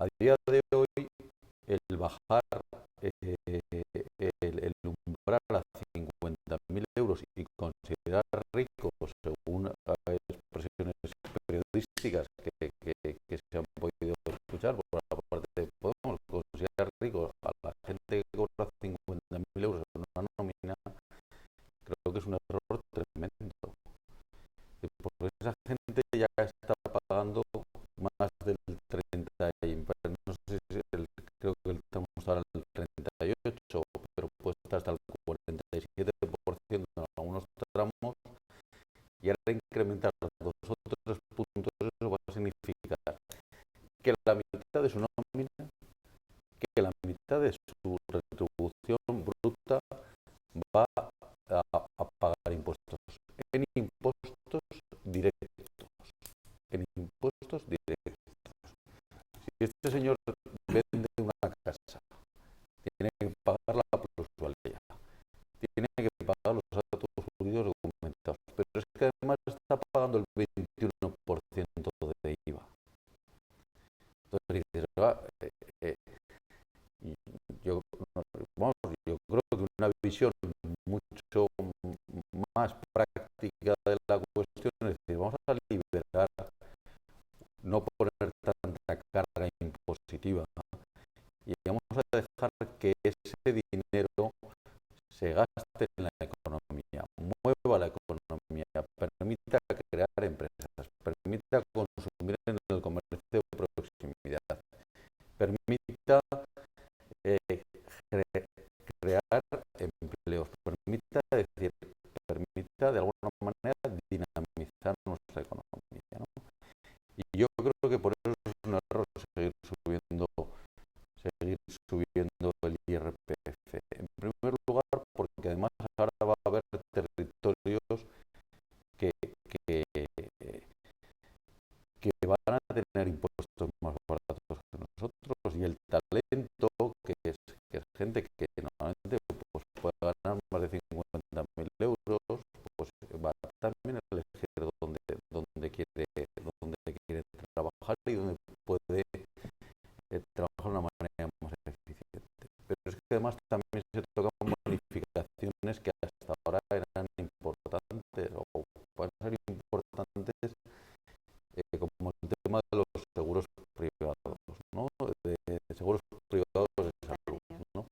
A día de hoy, el bajar el umbral a 50.000 euros y considerar rico, según expresiones periodísticas que se han podido escuchar por la parte de Podemos, considerar rico a la gente que cobra 50.000 euros en una nómina, creo que es un error tremendo. Porque esa gente ya está pagando más del 30 y no sé si creo que estamos ahora en el 38, pero puede estar hasta el 47% en algunos tramos, y ahora incrementar 2 o 3 puntos, eso va a significar que la mitad de su nómina, que la mitad de su retribución bruta va a pagar impuestos. En impuestos directos. En impuestos directos. Si este señor vende una casa, tiene que pagar la plusvalía, tiene que pagar los datos jurídicos documentados, pero es que además está pagando el 21% de IVA. Entonces dices, yo creo que una visión mucho más práctica de la cuestión es decir, vamos a liberar, no poner tanta carga impositiva, ¿no? Y vamos a dejar que ese dinero se gaste en la economía, mueva la economía, permita crear empresas, permita consumir en el comercio de proximidad, permita crear empleos, permita de alguna manera dinamizar nuestra economía, ¿no? Y yo creo que por eso es un error seguir subiendo el IRPF. En primer lugar, porque además ahora va a haber territorios que van a tener impuestos más baratos que nosotros, y el talento, que es gente que normalmente pues, puede ganar más de 50.000 euros, pues va también a elegir dónde quiere trabajar y dónde puede trabajar de una manera más eficiente. Pero es que además también se tocan bonificaciones que hasta ahora eran importantes o pueden ser importantes, como el tema de los seguros privados, ¿no? De seguros privados de salud, ¿no?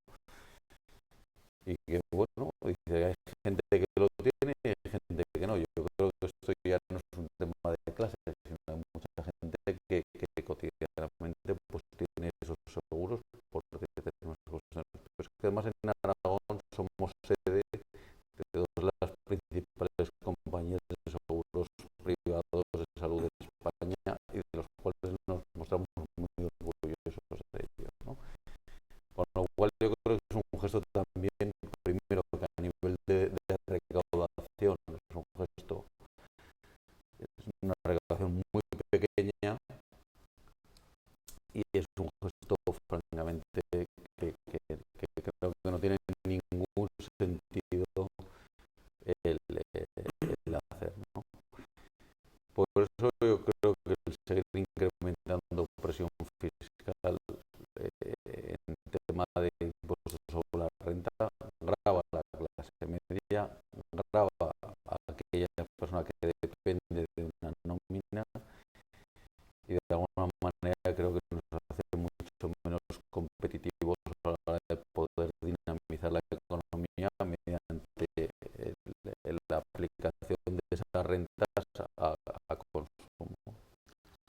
Y que bueno, dice, hay gente que lo tiene y hay gente que no. Yo creo que esto ya no es un tema de clases, sino hay mucha gente que cotidianamente pues tiene esos seguros porque tenemos cosas. Pero es que además en Aragón somos sede de todas las principales compañías de seguros privados de salud de España y de los cuales nos mostramos muy orgullosos de ellos, ¿no? Con lo cual yo creo que es un gesto también, primero que a nivel de recaudación es un gesto, es una recaudación muy pequeña y es un gesto francamente que creo que no tiene ningún sentido el hacer, ¿no? Por eso yo creo que el seguir incrementando presión fiscal en tema de impuestos sobre la renta grava a la clase media, grava a aquella persona que depende de una nómina y de alguna manera creo que nos hace mucho menos competitivos a la hora de poder dinamizar la economía mediante la aplicación de esas rentas a consumo.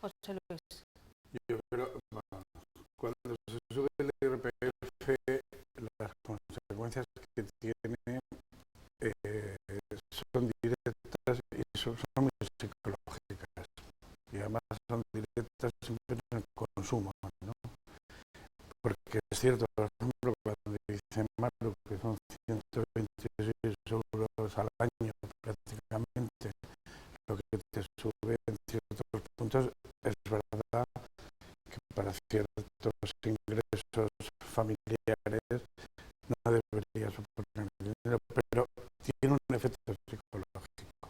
José Luis. Yo creo que cuando se sube el IRPF, las consecuencias que tiene son directas y son muy psicológicas. Y además son directas siempre en el consumo, ¿no? Porque es cierto, por ejemplo, cuando dice Maru que son 126 euros al año prácticamente lo que te sube en ciertos puntos, es verdad que para ciertos ingresos familiares no debería suponer dinero, pero tiene un efecto psicológico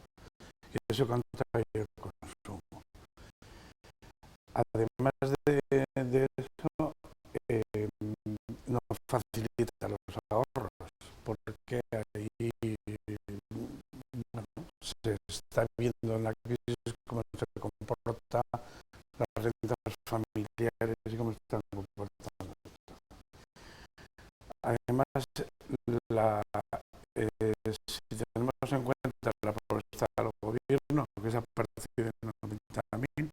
y eso contrae el consumo. Además de eso, no facilita los ahorros, porque ahí se está viendo en la crisis cómo se comporta las rentas familiares y cómo están comportando. Además, si tenemos en cuenta la propuesta del gobierno, que es a partir de 90.000,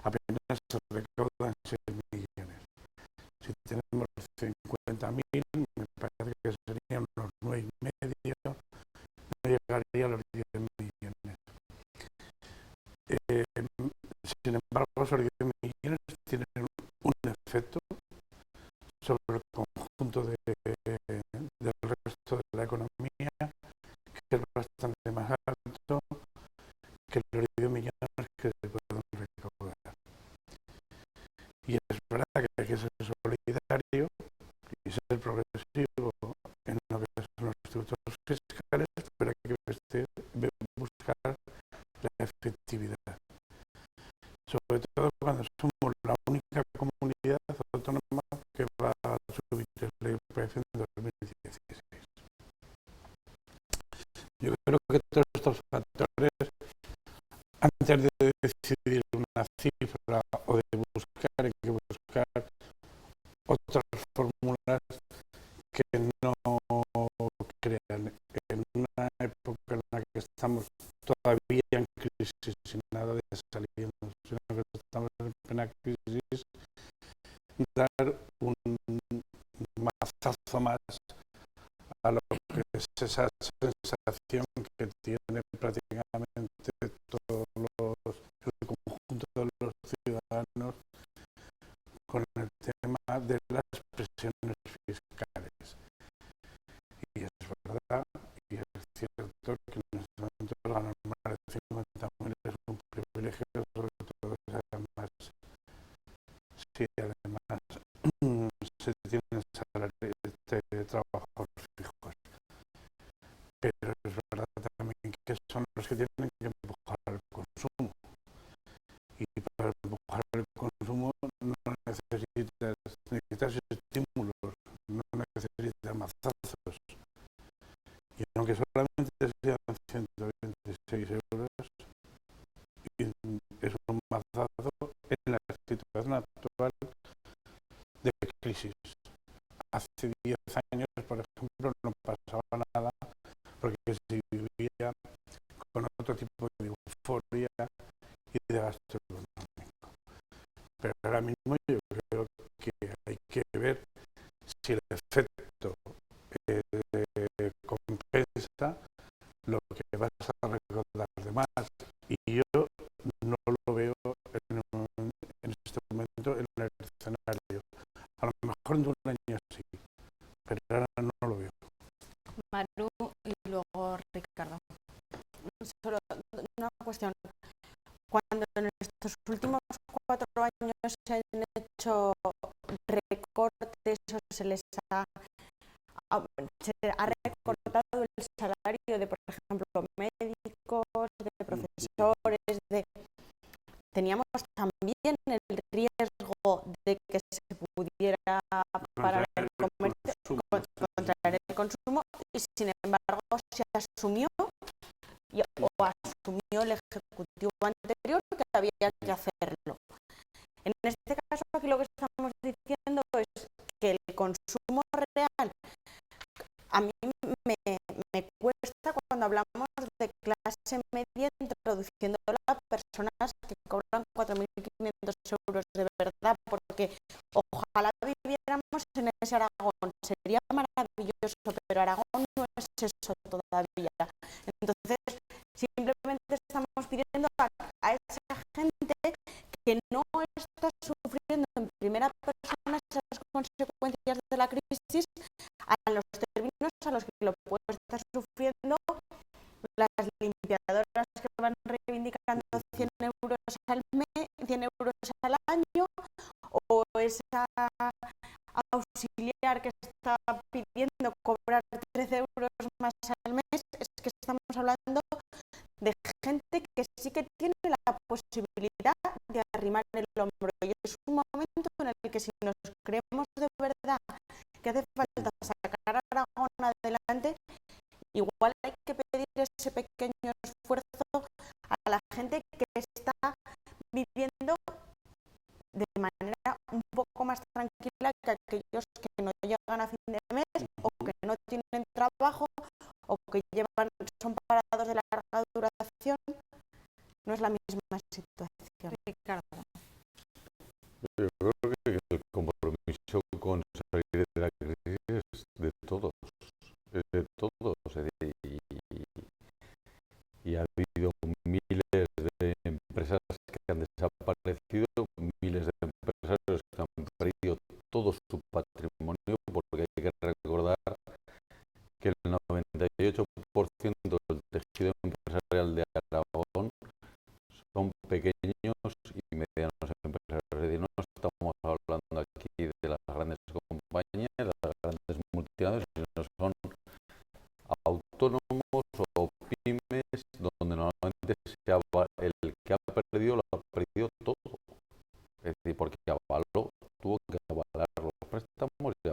apenas se recaudan 6 millones. Si tenemos 50.000, me parece que serían unos 9,5, no llegaría a los 10 millones. Sin embargo, esos 10 millones tienen un efecto sobre el conjunto otras fórmulas que no crean en una época en la que estamos todavía en crisis sin nada de saliendo, sino que estamos en plena crisis, dar un mazazo más a lo que es esa sensación que tiene prácticamente todos el conjunto de los ciudadanos con el tema de las presiones fiscales. Y es verdad, y es cierto que en este momento ganar más de 50.000 es un privilegio, sobre todo si además se tienen salarios de trabajos fijos. Pero es verdad también que son los que tienen que empujar el consumo. Y para empujar el consumo no necesitas estímulos, no necesitas mazazos. Y aunque solamente sean 126 euros, es un mazazo en la situación actual de crisis. Hace 10 años, por ejemplo, no pasaba nada porque se vivía con otro tipo de euforia y de gasto económico. Pero ahora mismo yo creo que hay que ver si el efecto compensa lo que vas a recaudar de más. Y yo no lo veo en este momento en el escenario. A lo mejor en un año sí, pero ahora no lo veo. Maru y luego Ricardo. Solo una cuestión. Cuando en estos últimos 4 años se han hecho recortes o se ha recortado el salario de, por ejemplo, médicos, de profesores, teníamos también el riesgo de que se pudiera parar el comercio, contraer el consumo, y sin embargo se asumió el ejecutivo anterior que había que hacerlo. En este caso aquí lo que estamos diciendo es que el consumo real a mí me cuesta cuando hablamos de clase media introduciendo a personas que cobran 4.500 euros de verdad, porque ojalá viviéramos en ese Aragón, sería maravilloso, pero Aragón no es eso todavía. Entonces, simplemente estamos pidiendo a esa gente que no está sufriendo en primera persona esas consecuencias de la crisis a los términos a los que lo puede estar sufriendo las limpiadoras que van reivindicando 100 euros al mes, 100 euros al año, o esa auxiliar que está pidiendo cobrar 13 euros más al mes. Es que estamos hablando de gente que sí que tiene la posibilidad de arrimar el hombro, y es un momento en el que si nos creemos de verdad que hace falta sacar a Aragón adelante, igual hay que pedir ese pequeño esfuerzo a la gente que está viviendo de manera un poco más tranquila que aquellos que no llegan a fin de mes o que no tienen trabajo o que son parados de larga duración. No es la misma situación. Ricardo. Yo creo que el compromiso con salir de la crisis es de todos. Es de todos. Y ha habido miles de empresas que han desaparecido, miles de empresarios que han perdido todo su patrimonio, porque hay que recordar que el 98% del tejido empresarial de Aragón son pequeños y medianos empresarios. Es decir, no estamos hablando aquí de las grandes compañías, de las grandes multinacionales, sino son autónomos o pymes, donde normalmente el que ha perdido lo ha perdido todo. Es decir, porque tuvo que avalar los préstamos y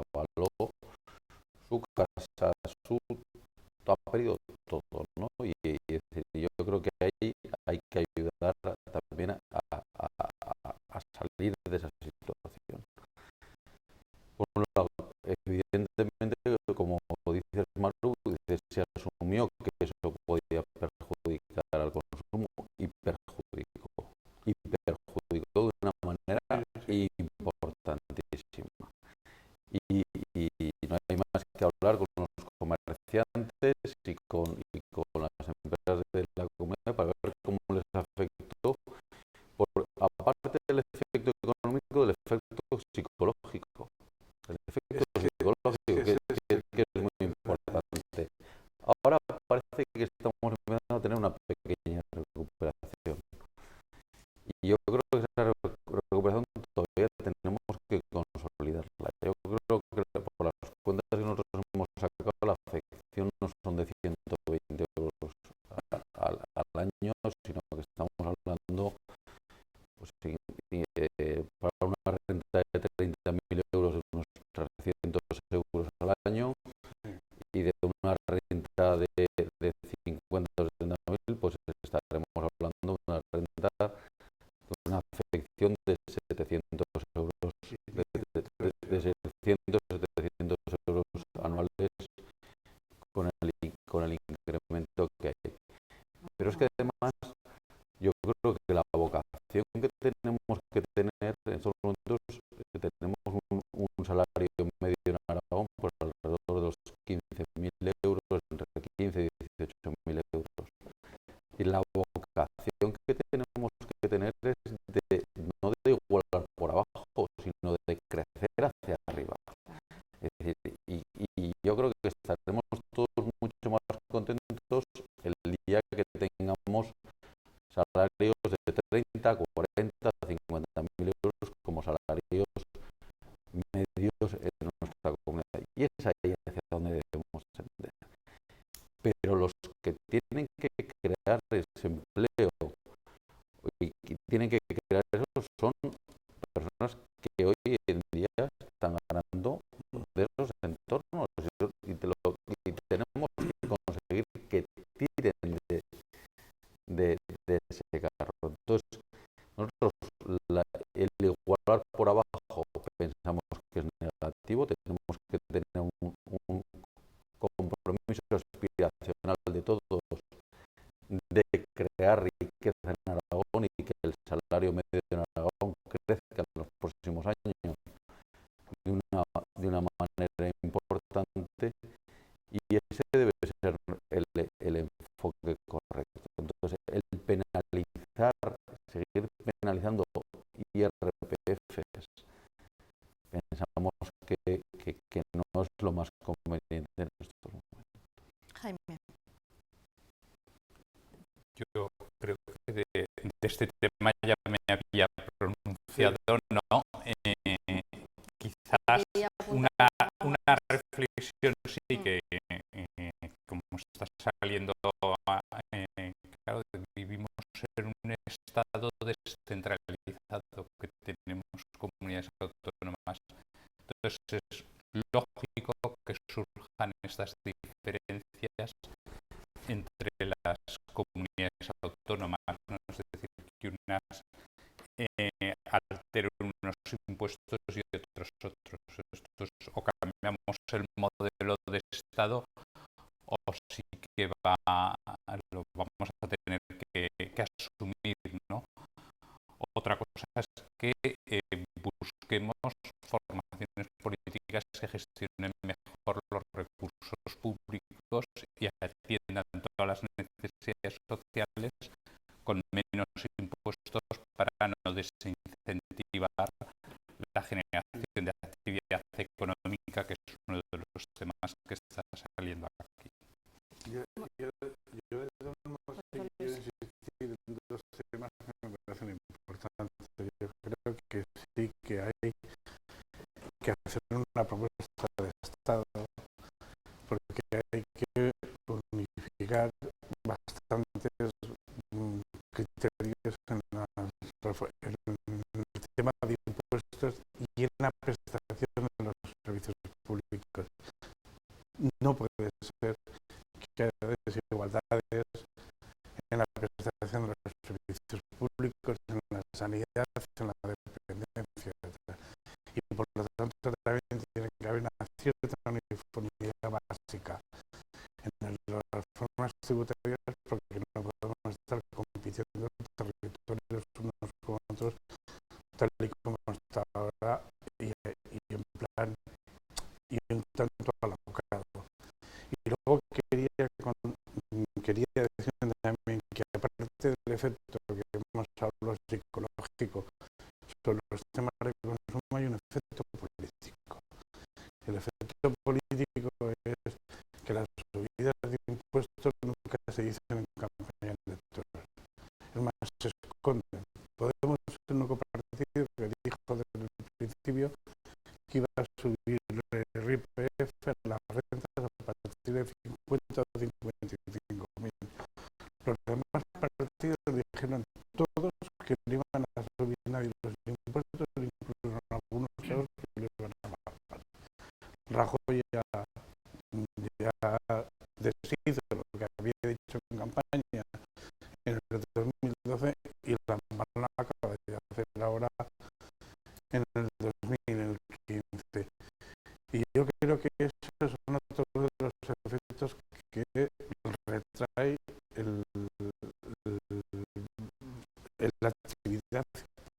evidentemente, como dices Maru, se asumió que eso podía perjudicar al consumo y perjudicó de una manera importantísima. Y no hay más que hablar con los comerciantes y con las empresas de la comunidad para ver cómo les afectó, aparte del efecto económico, del efecto psicológico. El efecto psicológico, que es muy importante. Ahora parece que estamos empezando a tener una pequeña recuperación. Y yo creo que esa recuperación todavía tenemos que consolidarla. Yo creo que por las cuentas que nosotros hemos sacado, la afección no son de 120 euros al año, sino que estamos hablando, pues, para una renta de 30.000 euros, de unos 300 euros al año, y de una renta de 50 o 70.000, pues estaremos hablando de una renta, de una afección de 700 euros, de 600 o 700 euros anuales con el incremento que hay. Pero es que además yo creo que la vocación que tenemos que tener en estos momentos, tenemos un salario medio en Aragón por alrededor de los 15.000 euros, entre 15 y 18.000 euros. Y la vocación que tenemos que tener es no de igualar por abajo, sino de crecer hacia arriba. Es decir, y yo creo que estaremos todos mucho más contentos el día que tengamos salarios de 30, 40, 50.000 euros como salarios medios en nuestra comunidad. Y es ahí hacia donde debemos tender. Pero los que tienen que crear ese empleo y que tienen que crear eso son personas que hoy en día están ganando de esos entornos, y tenemos que conseguir que tiren de ese carro. Entonces, nosotros el igualar por abajo pensamos que es negativo. Tenemos que tener un compromiso aspiracional de todos de crear riqueza en Aragón y que el salario medio en Aragón crezca en los próximos años de una manera importante, y ese debe ser el enfoque correcto. Entonces, el seguir penalizando IRPFs, pensamos que no es lo más conveniente en estos momentos. Jaime. Yo creo que de este tema ya me había pronunciado, ¿no? Quizás una reflexión sí que, como está saliendo, claro, vivimos en un estado descentralizado, que tenemos comunidades autónomas. Entonces es lógico que surjan estas diferencias entre las comunidades autónomas, ¿no? Es decir, que unas alteren unos impuestos y otros. O cambiamos el modelo de Estado, o sí que lo vamos a tener que asumir, ¿no? Otra cosa es que busquemos formaciones políticas que gestionen mejor los recursos públicos y atiendan todas las necesidades sociales con menos impuestos, para no desincentivar la generación de actividad económica, que es uno de los temas que está saliendo aquí. Yo de todas maneras quiero insistir en dos temas que me parecen importantes. Yo creo que sí que hay que hacer una propuesta de Estado, porque hay que unificar bastantes criterios en el tema de impuestos y en la prestación de los servicios públicos. No puede ser que haya desigualdades en la prestación de los servicios públicos, en la sanidad, en la dependencia, etc. Y por lo tanto también tiene que haber una cierta tributarias porque no podemos estar compitiendo territorios unos con otros tal y como está ahora y en plan y un tanto alocado. Y luego quería decir también que aparte del efecto que hemos hablado psicológico sobre los temas de consumo hay un efecto político. El efecto político es que las subidas de impuestos nunca se dicen en campaña electoral. Es más, se esconden. Podemos ser un partido que dijo desde el principio que iba a subir el IRPF a las rentas a partir de 50 o 55.000. Los demás partidos dijeron todos que no iban a subir nadie los impuestos, incluso en algunos casos que lo iban a bajar. Rajoy ya deshizo lo que había dicho en campaña en el 2012 y la mala acaba de hacer ahora en el 2015. Y yo creo que esos son otros de los efectos que retrae la actividad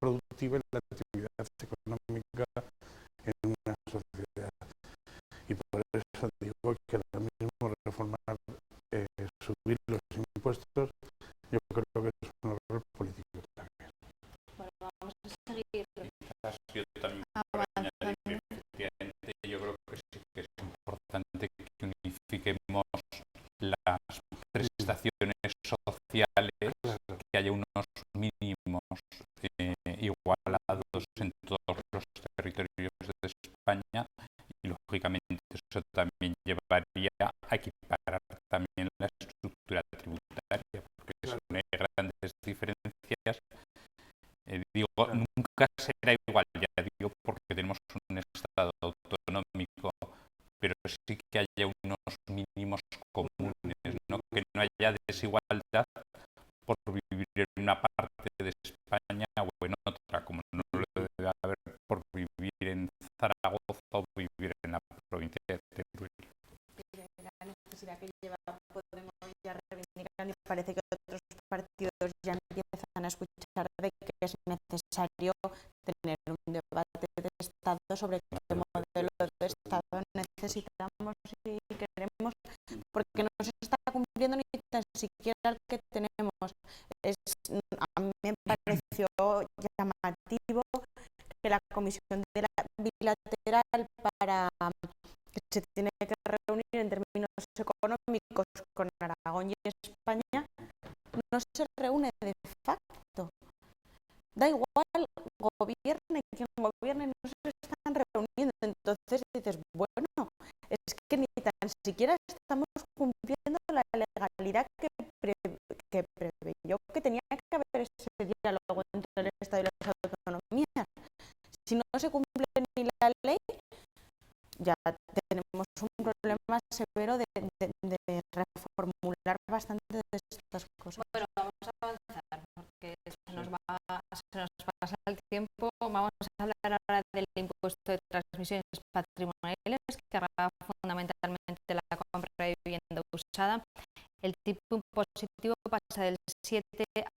productiva y la actividad económica en una sociedad. Y por eso digo que ahora mismo reformar, subir los impuestos, yo creo que es un error político también. Bueno, vamos a seguir. Quizás yo también por añadir que efectivamente yo creo que sí que es importante que unifiquemos las prestaciones sociales, que haya unos mínimos igualados en todos los territorios de España y lógicamente eso también llevaría a equiparar también la estructura tributaria, porque son grandes diferencias. Nunca será igual, ya digo, porque tenemos un Estado autonómico, pero sí que haya unos mínimos comunes, ¿no? Que no haya desigualdad por vivir en una parte de España o en otra, como no lo debe haber por vivir en Zaragoza o vivir en la provincia de Teruel. La necesidad que lleva Podemos ya reivindicar y parece que otros partidos ya empiezan a escuchar de que es necesario tener un debate de Estado sobre qué modelo de Estado necesitamos y queremos, porque no se está cumpliendo ni tan siquiera el que tenemos. A mí me pareció llamativo que la Comisión Bilateral para que se tiene que reunir en términos económicos con Aragón y España no se reúne de facto. Da igual, gobierne quien gobierne, no se están reuniendo. Entonces dices, bueno, es que ni tan siquiera estamos cumpliendo la legalidad que preveyó que tenía que haber ese diálogo entre el Estado y las autonomías. Si no se cumple ni la ley, ya tenemos un problema severo de reformular bastante de estas cosas. Bueno, vamos a avanzar porque se nos pasa el tiempo. Vamos a hablar ahora del impuesto de transmisiones patrimoniales, que grava fundamentalmente la compra de vivienda usada. El tipo impositivo pasa del 7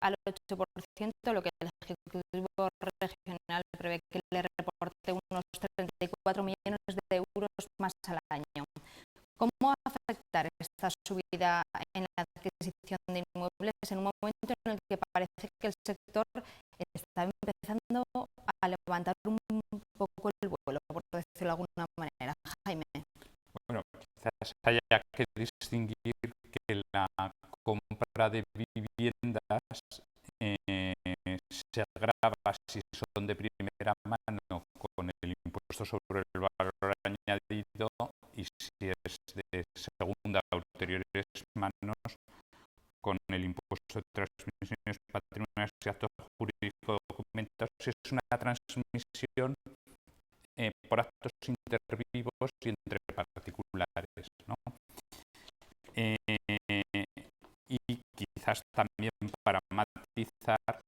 al 8%, lo que el Ejecutivo Regional prevé que le reporte unos 34 millones de euros más al año. ¿Cómo va a afectar esta subida en la adquisición de inmuebles en un momento en el que parece que el sector está empezando a levantar un poco el vuelo, por decirlo de alguna manera? Jaime. Bueno, quizás haya que distinguir que la compra de viviendas se agrava si son de primera mano con el impuesto sobre el valor añadido y si es de segunda o ulteriores manos con el impuesto de transmisiones patrimoniales y actos jurídicos documentados, si es una transmisión por actos intervivos y entre particulares, ¿no? Y quizás también para matizar,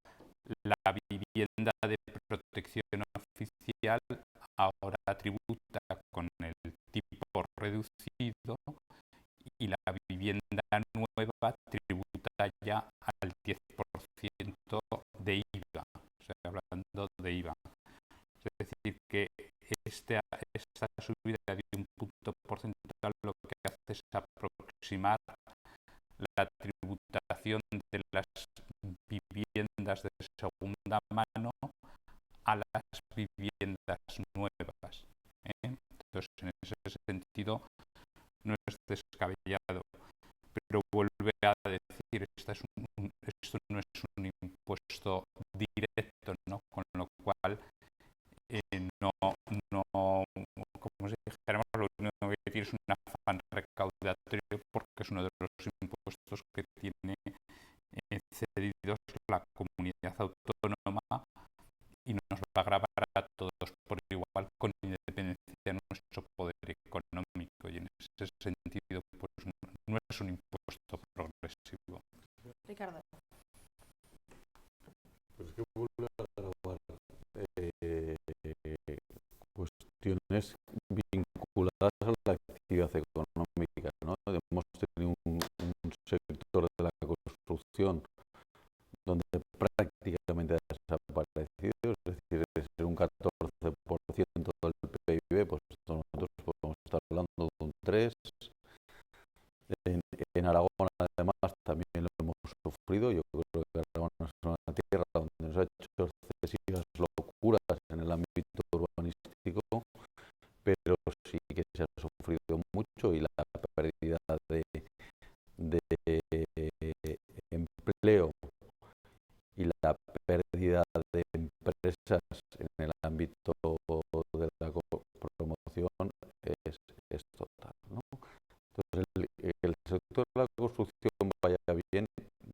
la vivienda de protección oficial ahora tributa con el tipo reducido y la vivienda nueva esta subida de un punto porcentual lo que hace es aproximar la tributación de las viviendas de segunda mano a las viviendas nuevas. Entonces, en ese sentido, no es descabellado. Pero vuelve a decir, esto no es un impuesto directo, ¿no? Con lo cual no, como si dijéramos, lo único que tiene es un afán recaudatorio porque es uno de los impuestos que tiene cedidos la comunidad autónoma y nos va a gravar a todos por igual con independencia de nuestro poder económico, y en ese sentido pues no es un impuesto progresivo. Ricardo. Pues que vuelve a grabar cuestiones vinculadas a la actividad económica, ¿no? Hemos tenido un sector de la construcción donde prácticamente ha desaparecido, es decir, de ser un 14% del PIB, pues nosotros podemos estar hablando de un 3%. En Aragón, además, también lo hemos sufrido. Yo creo que Aragón es una tierra donde nos ha hecho excesivas locuras en el ámbito urbanístico, pero sí que se ha sufrido mucho, y la pérdida de empleo y la pérdida de empresas en el ámbito de la promoción es total, ¿no? Entonces, el sector de la construcción vaya bien,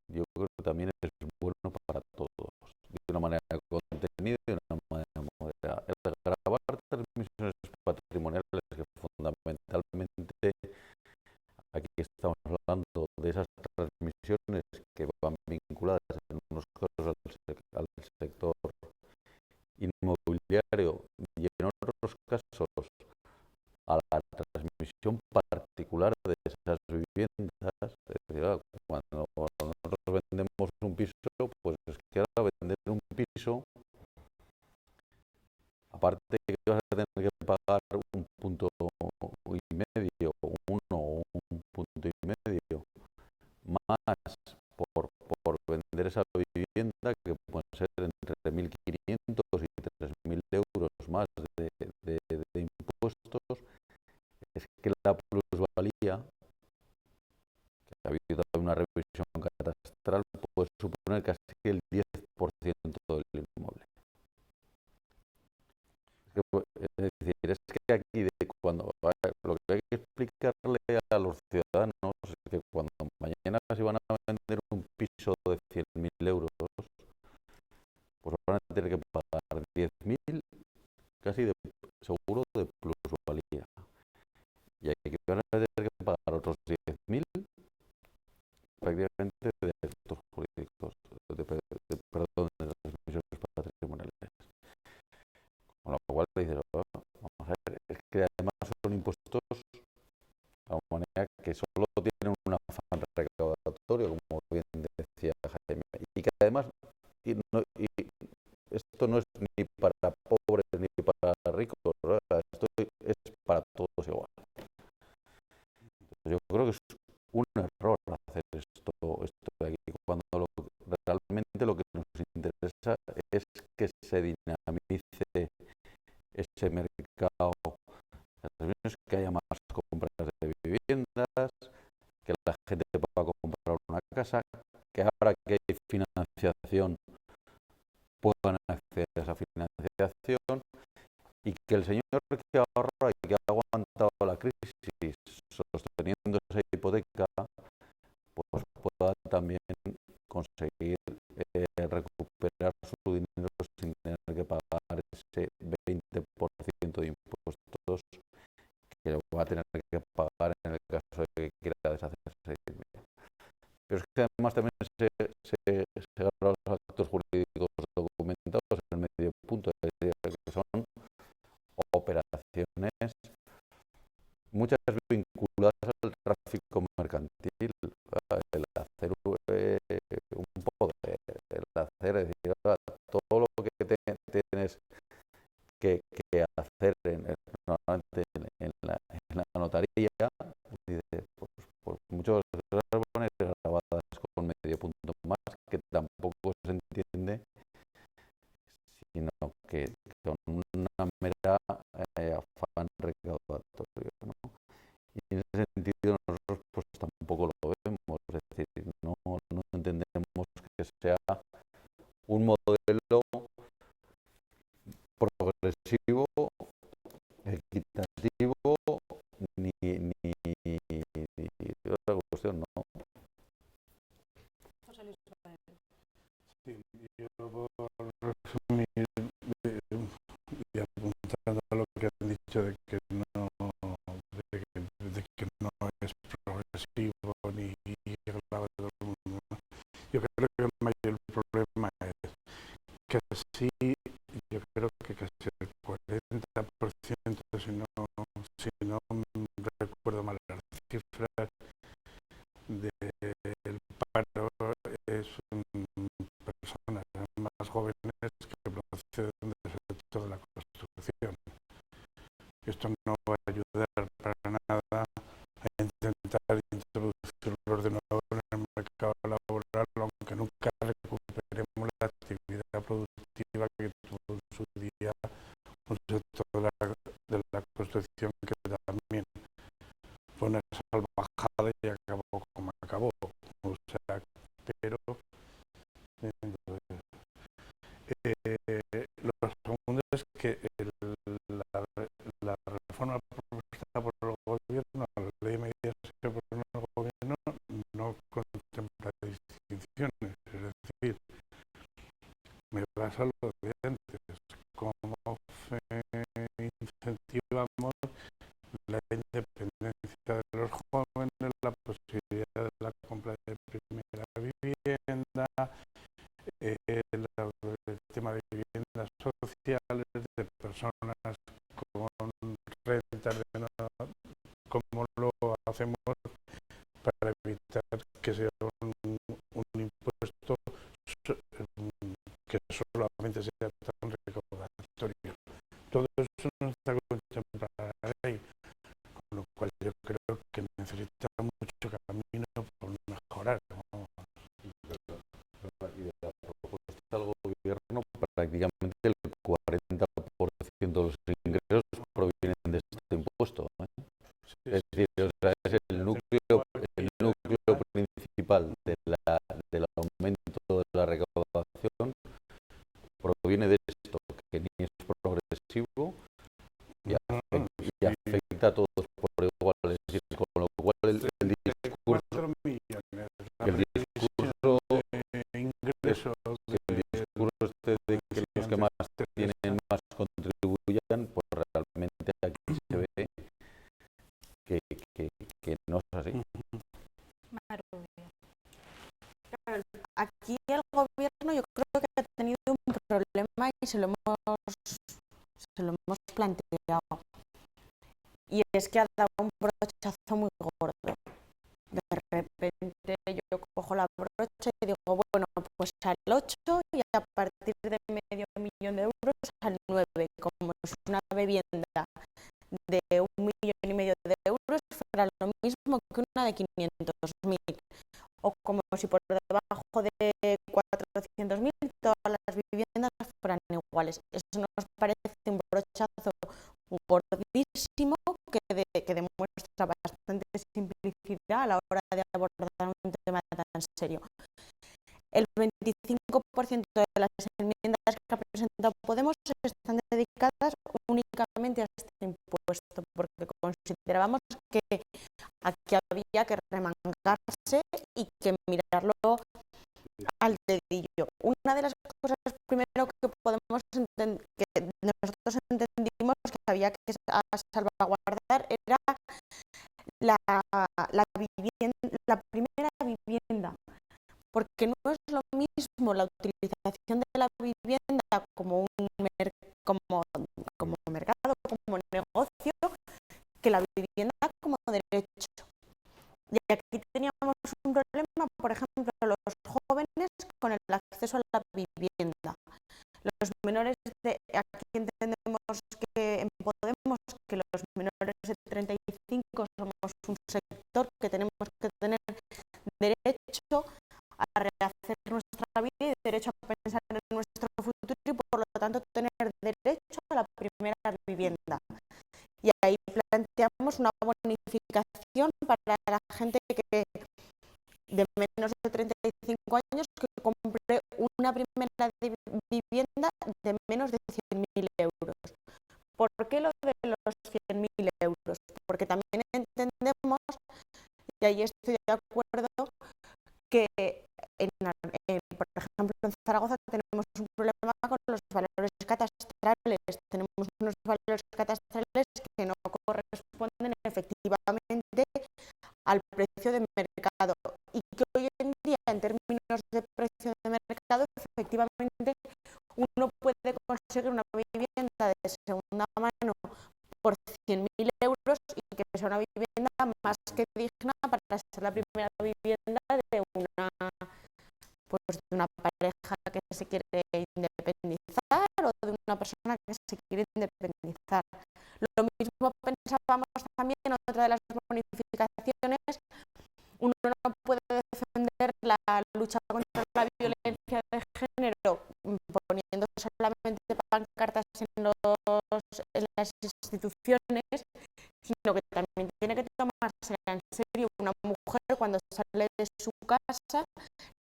yo creo que también es bueno para todos, de una manera contenida y de una manera moderada. El grabar transmisiones patrimoniales, que fundamentalmente aquí estamos hablando de esas transmisiones que van vinculadas en unos casos al sector inmobiliario y en otros casos a la transmisión particular de esas viviendas. Es decir, cuando nosotros vendemos un piso, pues es que ahora vender un piso, aparte que vas a tener que pagar un punto y medio, uno o un punto y medio más por vender esa vivienda, que pueden ser entre 1.500 y 3.000 euros más de impuestos, es que la plusvalía, que ha habido también una revisión catastral, puede suponer casi el 10% del inmueble. Es decir, es que aquí cuando lo que hay que explicarle a los ciudadanos es que cuando mañana se van a vender un piso de 100.000 euros, pues van a tener que pagar 10.000 casi de seguro de plusvalía. Y hay que van a tener que pagar otros 10.000 prácticamente de efectos jurídicos, perdón, de transmisiones patrimoniales. Con lo cual dices, vamos a ver, es que además son impuestos a una manera que solo tienen un afán recaudatorio, como bien decía Jaime, y que además esto no es ni para pobres ni para ricos, ¿verdad? Esto es para todos igual. Entonces, yo creo que es un error hacer esto de aquí, cuando realmente lo que nos interesa es que se dinamice ese mercado, que haya más compras de viviendas, que la gente pueda comprar una casa, que ahora que hay financiación puedan acceder a esa financiación, y que el señor que ahorra y que ha aguantado la crisis sosteniendo esa hipoteca, pues pueda también conseguir recuperar su dinero sin tener que pagar ese 20% de impuestos que lo va a tener que pagar en el caso de que quiera deshacerse. Pero es que además también se agarran los actos jurídicos documentados en el medio punto, es decir, que son operaciones, muchas vinculadas al tráfico mercantil, el hacer un poder, el hacer, es decir, todo lo que tienes que hacer normalmente decía, dice, pues por muchas las poner grabadas con medio punto más, que tampoco se entiende, sino que con una mera afán recaudatorio, ¿no? Y en ese sentido nosotros pues tampoco lo vemos, es decir, no entendemos que sea un modelo progresivo, equitativo, ni otra cuestión, ¿no? Sí, yo por resumir y apuntando a lo que han dicho de que no es progresivo ni grave todo el mundo, ¿no? Yo creo que el mayor problema es que sí, yo creo que casi el 40%, si no recuerdo mal las cifras, del paro es personas más jóvenes que proceden del sector de la construcción. Esto no va a ayudar para nada a intentar introducirlos de nuevo en el mercado laboral, aunque nunca recuperemos la actividad productiva que tuvo en su día un sector de la construcción que también fue una salvajada y acabó como acabó. O sea, pero lo segundo es que la reforma propuesta por el gobierno, la ley de medidas que propone el gobierno, no contempla distinciones. Es decir, me baso a lo de antes, cómo incentivamos la independencia de los jóvenes, la posibilidad de la compra de primera vivienda, el tema de viviendas sociales, de personas con rentas de nada, cómo lo hacemos para evitar que sea un impuesto que solamente sea tan recaudatorio. Todo eso no está contemplado en la ley, con lo cual yo creo que necesita mucho camino por mejorar, ¿no? Y de la propuesta del gobierno, prácticamente el 40% de los ingresos provienen de este impuesto, ¿eh? Sí, es decir, o sea, es el núcleo principal del aumento de la recaudación proviene de esto, que ni es progresivo y afecta a todos por igual. Es decir, con lo cual el discurso de que los que más tienen más contribuyan, pues realmente aquí se ve que no es así. Aquí el gobierno yo creo que ha tenido un problema y se lo hemos planteado. Y es que ha dado un brochazo muy gordo. De repente yo cojo la brocha y digo, bueno, pues al 8 y a partir de $500.000 al 9, como es una vivienda de 1,5 millones de euros, fuera lo mismo que una de 500.000. O como si por debajo de 400.000 todas las viviendas fueran iguales. Eso nos parece un brochazo gordísimo que demuestra bastante simplicidad a la hora de abordar un tema tan serio. El 25% de las enmiendas que ha presentado Podemos están dedicadas únicamente a este impuesto, porque considerábamos que aquí había que remangarse y que mirarlo al dedillo. Una de las cosas primero que nosotros entendimos que había que salvaguardar era la primera vivienda, porque no es lo mismo la utilización de la vivienda como mercado, como negocio, que la vivienda como derecho. Y aquí teníamos un problema, por ejemplo, los jóvenes con el acceso a la vivienda. Los menores aquí entendemos que en Podemos que los menores de 35 somos un sector que tenemos que tener derecho a rehacer nuestra vida y derecho a pensar en nuestro futuro y por lo tanto tener derecho a la primera vivienda. Y ahí planteamos una bonificación para la gente que de menos de 35 años que compre una primera vivienda de menos de 100.000 euros. ¿Por qué lo de los 100.000 euros? Porque también entendemos, y ahí estoy de acuerdo, que por ejemplo en Zaragoza tenemos un problema con los valores catastrales. Tenemos unos valores catastrales que no corresponden efectivamente al precio de mercado y que hoy en día en términos de precio de mercado efectivamente uno puede conseguir una vivienda de segunda mano por 100.000 euros y que sea una vivienda más que digna para ser la primera vivienda de una pareja que se quiere independizar o de una persona que se quiere independizar. Lo mismo pensábamos también en otra de las bonificaciones. Uno no puede defender la lucha contra la violencia de género poniendo solamente pancartas en las instituciones, sino que también tiene que tomarse en serio. Una mujer cuando sale de su casa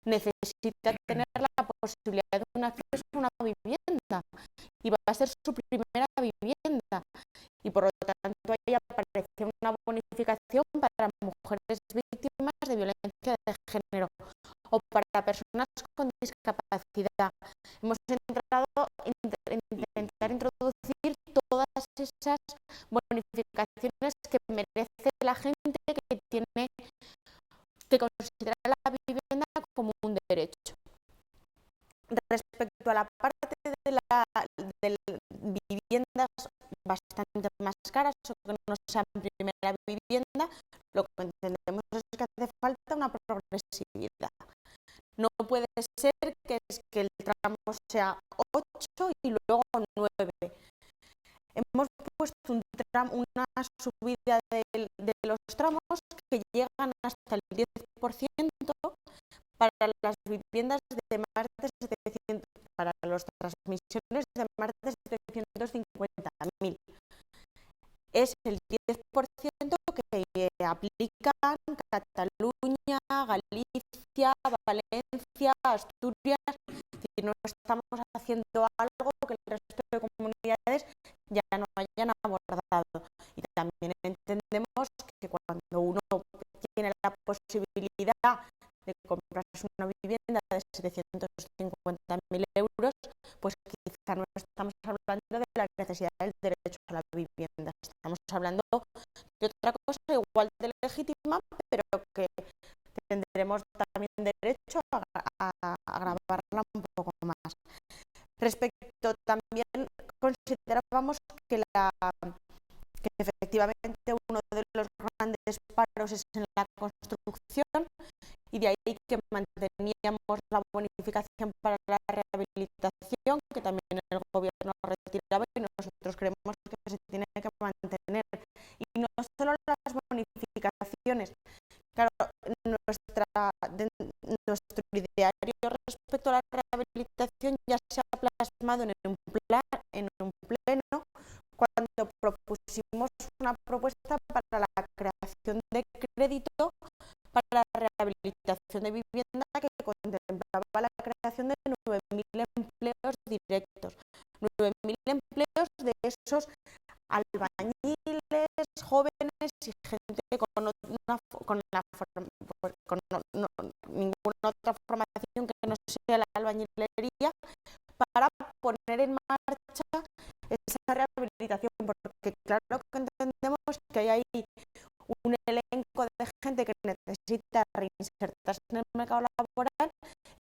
necesita tener la posibilidad de un acceso a una vivienda y va a ser su primera vivienda y por lo tanto ahí aparece una bonificación para mujeres víctimas de violencia de género o para personas con discapacidad. Hemos intentado introducir todas esas bonificaciones que merece la gente que tiene que considerar la vivienda como un derecho. Respecto a la parte de viviendas bastante más caras o que no sean primera vivienda, lo que entendemos es que hace falta una progresividad. No puede ser que el tramo sea 8 y luego 9. Hemos puesto una subida de los tramos que llegan hasta el 10% para las viviendas de más de 700, para las transmisiones de más de 750.000. Es el 10% que aplican Cataluña, Galicia, Valencia, Asturias. Si no estamos haciendo algo que el resto de comunidades ya no hayan abordado. Y también entendemos que cuando uno tiene la posibilidad de comprarse una vivienda de 750.000 euros, pues quizá no estamos hablando de la necesidad del derecho a la vivienda, estamos hablando de otra cosa igual de legítima, pero que tendremos también derecho a grabarla un poco más. Respecto también, considerábamos que efectivamente uno de los grandes paros es en la construcción y de ahí que manteníamos la bonificación para la rehabilitación, que también el gobierno retiraba y nosotros creemos que se tiene que mantener. Y no solo las bonificaciones, claro, nuestro ideario respecto a la rehabilitación ya se ha plasmado en un pleno cuando propusimos una propuesta para la creación de crédito para la rehabilitación de vivienda que contemplaba la creación de 9.000 empleos directos, 9.000 empleos de esos albañiles, jóvenes y gente con ninguna otra formación que no sea la albañilería para poner en marcha esa rehabilitación, porque claro que entendemos que hay ahí un elenco de gente que necesita reinsertarse en el mercado laboral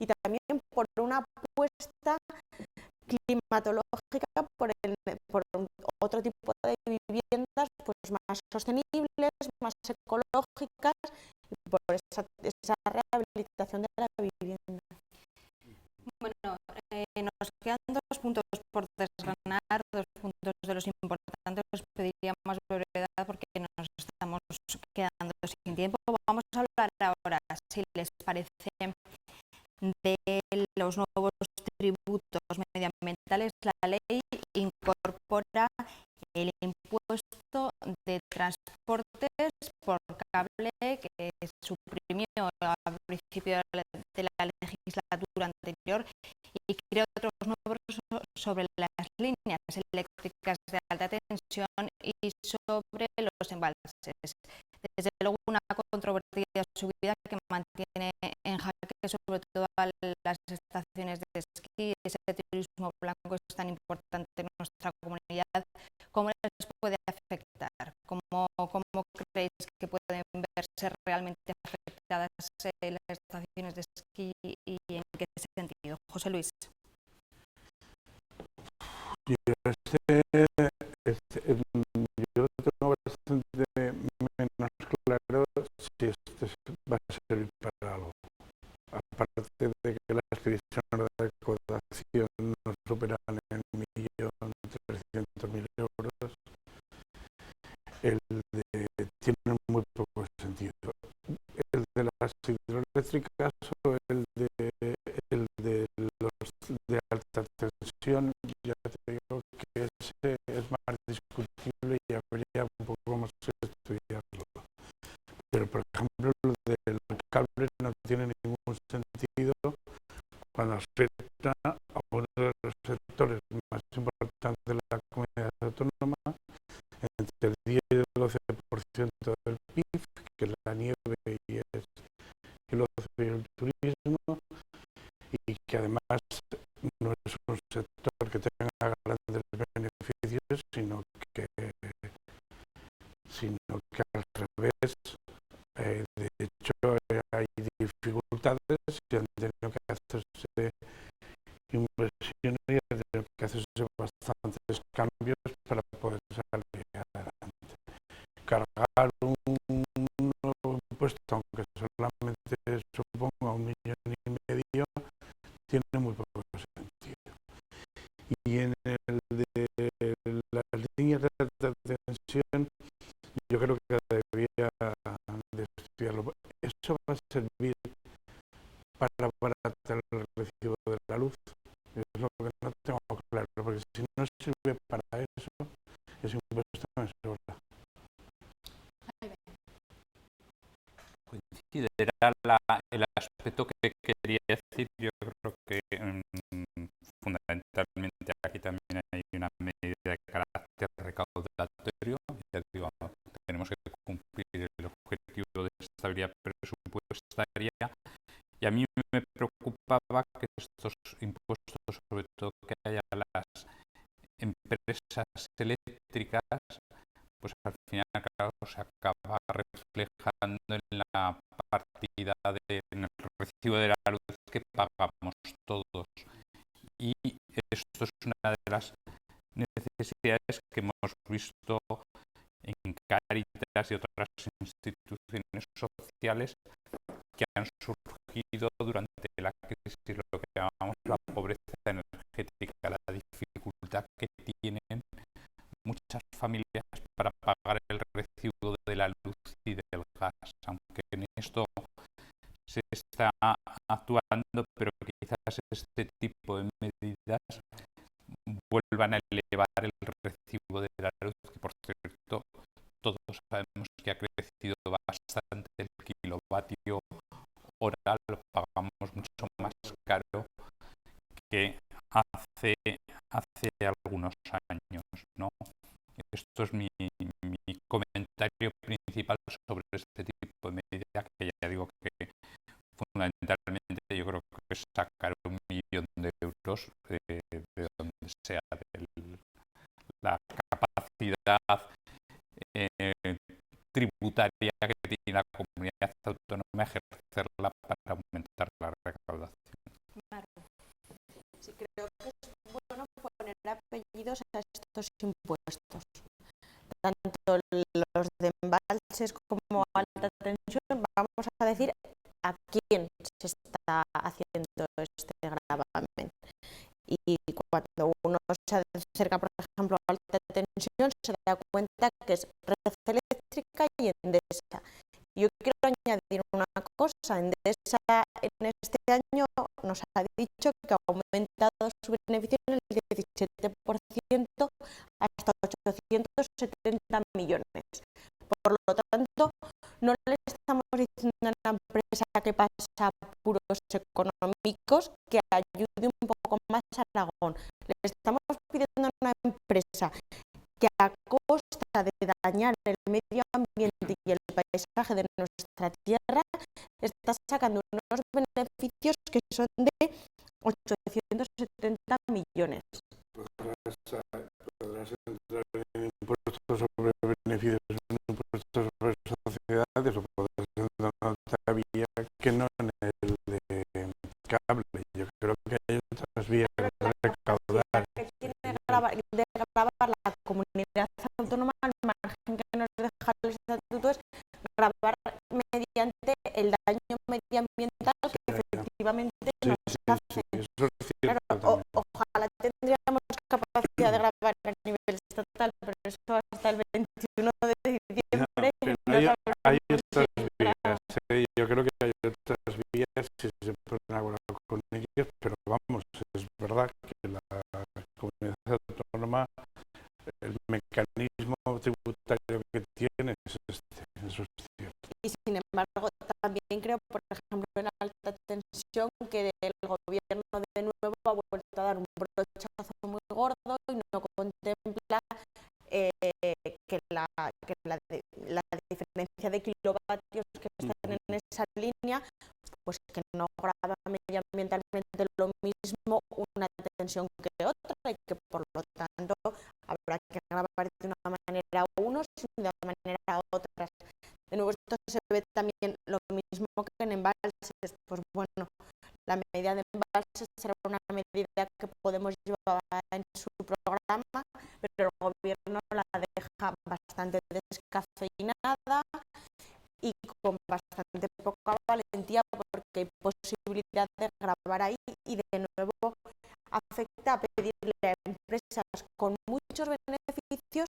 y también por una apuesta climatológica por otro tipo de viviendas pues más sostenibles, más ecológicas y por esa rehabilitación de la vivienda. Bueno, nos quedan 2 puntos por desgranar, 2 puntos de los importantes. Os pediría más brevedad porque nos estamos quedando sin tiempo. Vamos a hablar ahora, si les parece, de los nuevos tributos medioambientales. La ley incorpora el impuesto de transportes por cable que suprimió al principio de la legislatura anterior y creó otros nuevos sobre las líneas eléctricas de alta tensión y sobre los embalses. Desde luego una controvertida subida que mantiene en jaque sobre todo a las estaciones de esquí. Ese turismo blanco es tan importante en nuestra comunidad. ¿Cómo les puede afectar? ¿Cómo creéis que pueden verse realmente afectadas las estaciones de esquí y en qué sentido? José Luis. Yo tengo bastante menos claro si va a servir para algo. Aparte de que las previsiones de recaudación no superan el 1.300.000 euros, tiene muy poco sentido. El de las hidroeléctricas o el de los de alta tensión, ya te digo que ese es más discutible y habría un poco más que estudiarlo. Pero, por ejemplo, lo del cable no tiene ningún sentido cuando afecta a uno de los sectores más importantes de la comunidad autónoma, entre el 10 y el 12% del PIB, que es la nieve y el ocio y el turismo, y que además no es un sector que tenga grandes beneficios, sino que al revés, de hecho hay dificultades y han tenido que hacerse inversiones y han tenido que hacerse bastantes cambios para poder salir adelante. Cargar un nuevo impuesto, aunque solamente suponga 1,5 millones, tiene muy poco sentido. Y en el de las líneas de alta tensión, yo creo que debería de estudiarlo. ¿Eso va a servir para abaratar el recibo de la luz? Es lo que no tengo claro, porque si no sirve para eso, ese impuesto no es sobra. Considerar el aspecto que quería decir, yo creo que fundamentalmente aquí también hay una medida de carácter recaudatorio. Ya digo, tenemos que cumplir el objetivo de estabilidad presupuestaria y a mí me preocupaba que estos impuestos, sobre todo que haya las empresas eléctricas, pues al final se acaba reflejando en la partida en el recibo de la luz que pagamos todos. Y esto es una de las necesidades que hemos visto en Cáritas y otras instituciones sociales que han surgido durante la crisis, lo que llamamos la pobreza energética, la dificultad que tienen muchas familias para pagar el recibo de la luz y del gas, aunque en esto se está actuando, pero quizás este tipo de medidas vuelvan a elevar el recibo de la luz, que por cierto todos sabemos que ha crecido bastante el kilovatio hora, lo pagamos mucho más caro que hace algunos años, ¿no? Esto es mi comentario principal sobre este tipo de medida, que ya digo que fundamentalmente yo creo que es sacar 1 millón de euros de donde sea, de la capacidad tributaria que tiene la comunidad autónoma, ejercerla para aumentar la recaudación. Claro. Sí, creo que es bueno poner apellidos a estos impuestos, tanto los de embalses como alta tensión. Vamos a decir a quién se está haciendo este gravamen. Y cuando uno se acerca, por ejemplo, a alta tensión, se da cuenta que es red eléctrica Eléctrica y Endesa. Yo quiero añadir una cosa, Endesa en este año nos ha dicho que ha aumentado su beneficio en el 17% hasta 870 millones. Por lo tanto, no le estamos diciendo a una empresa que pasa apuros económicos que ayude un poco más a Aragón. Le estamos pidiendo a una empresa que a costa de dañar el medio ambiente y el paisaje de nuestra tierra está sacando unos beneficios que son de 870 millones. Podrás entrar en impuestos sobre beneficios, en impuestos sobre sociedades, o podrás entrar en otra vía que no en el de cable. Yo creo que hay otras vías de recaudar. Que tiene de grabar la comunidad autónoma, al margen que nos deja el estatuto, es grabar mediante el daño medioambiental que efectivamente nos hace. Eso es cierto, Claro, ojalá tendríamos capacidad de grabar a nivel estatal, pero eso hasta el 21 de diciembre. Hay otras vías, yo creo que hay otras vías si se ponen a hablar con ellos, pero vamos, es verdad que la comunidad autónoma, el mecanismo tributario que tiene es este, eso es cierto. Y sin embargo, también creo, por ejemplo, en alta tensión, que el gobierno de nuevo ha vuelto a dar un brochazo muy gordo y no contempla que la diferencia de kilovatios que están en esa línea, pues que no grava medioambientalmente lo mismo una tensión que otra, y que por lo tanto habrá que grabar de una manera a unos y de una manera a otras. De nuevo, esto se ve también lo mismo que en embalses. Pues bueno, la medida de embalses será una medida que podemos llevar en su programa, pero el gobierno la deja bastante descafeinada y con bastante poca valentía, porque hay posibilidad de grabar ahí y de nuevo afecta a pedirle a empresas con muchos beneficios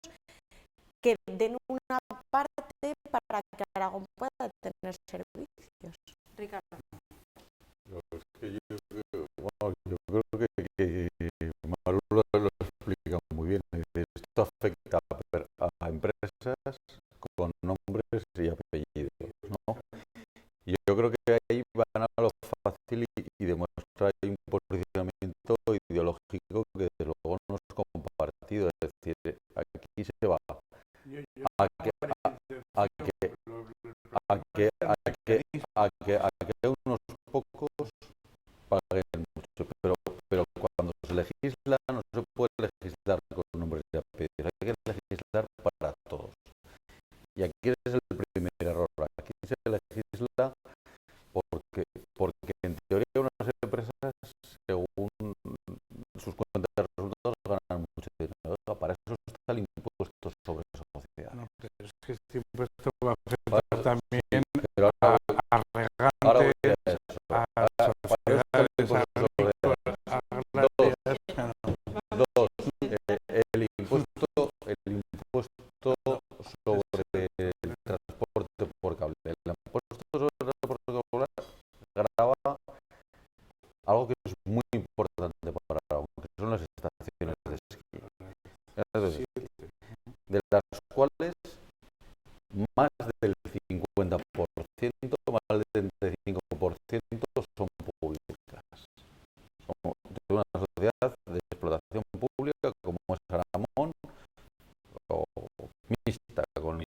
que den una parte para que Aragón pueda tener servicios. Ricardo. Es que yo creo que Marula lo explica muy bien. Esto afecta a empresas con nombres y apellidos, ¿no? Y yo creo que ahí van a lo fácil y demuestra un posicionamiento ideológico que desde luego no es compartido. Es decir, aquí se va a que unos pocos paguen mucho, pero cuando se legisla no se puede legislar con nombres y apellidos, hay que legislar para todos. Y aquí es el primer error. Aquí se legisla porque en teoría unas empresas, según sus cuentas de resultados, ganan mucho dinero. Para eso está el impuesto sobre sociedades. No, pero es que este impuesto va a afectar también pero a regantes, a sociedades, a agrarias. Dos, el impuesto sobre el transporte por cable. El impuesto sobre el transporte por cable grava algo que es muy importante para Aragón, que son las estaciones de esquí. Entonces, de las cuales más del 50%, más del 35% son públicas. Somos de una sociedad de explotación pública como es Aramón, o mixta con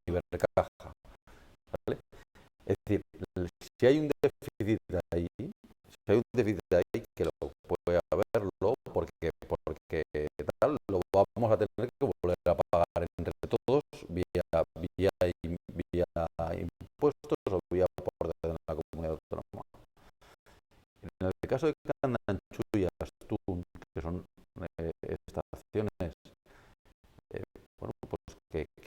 Ibercaja, ¿vale? Es decir, si hay un déficit ahí, que lo puede haberlo, porque tal, lo vamos a tener que volver a pagar entre todos vía impuestos o vía por de la comunidad autónoma. En el caso de Candanchú y Astún, que son estaciones bueno, pues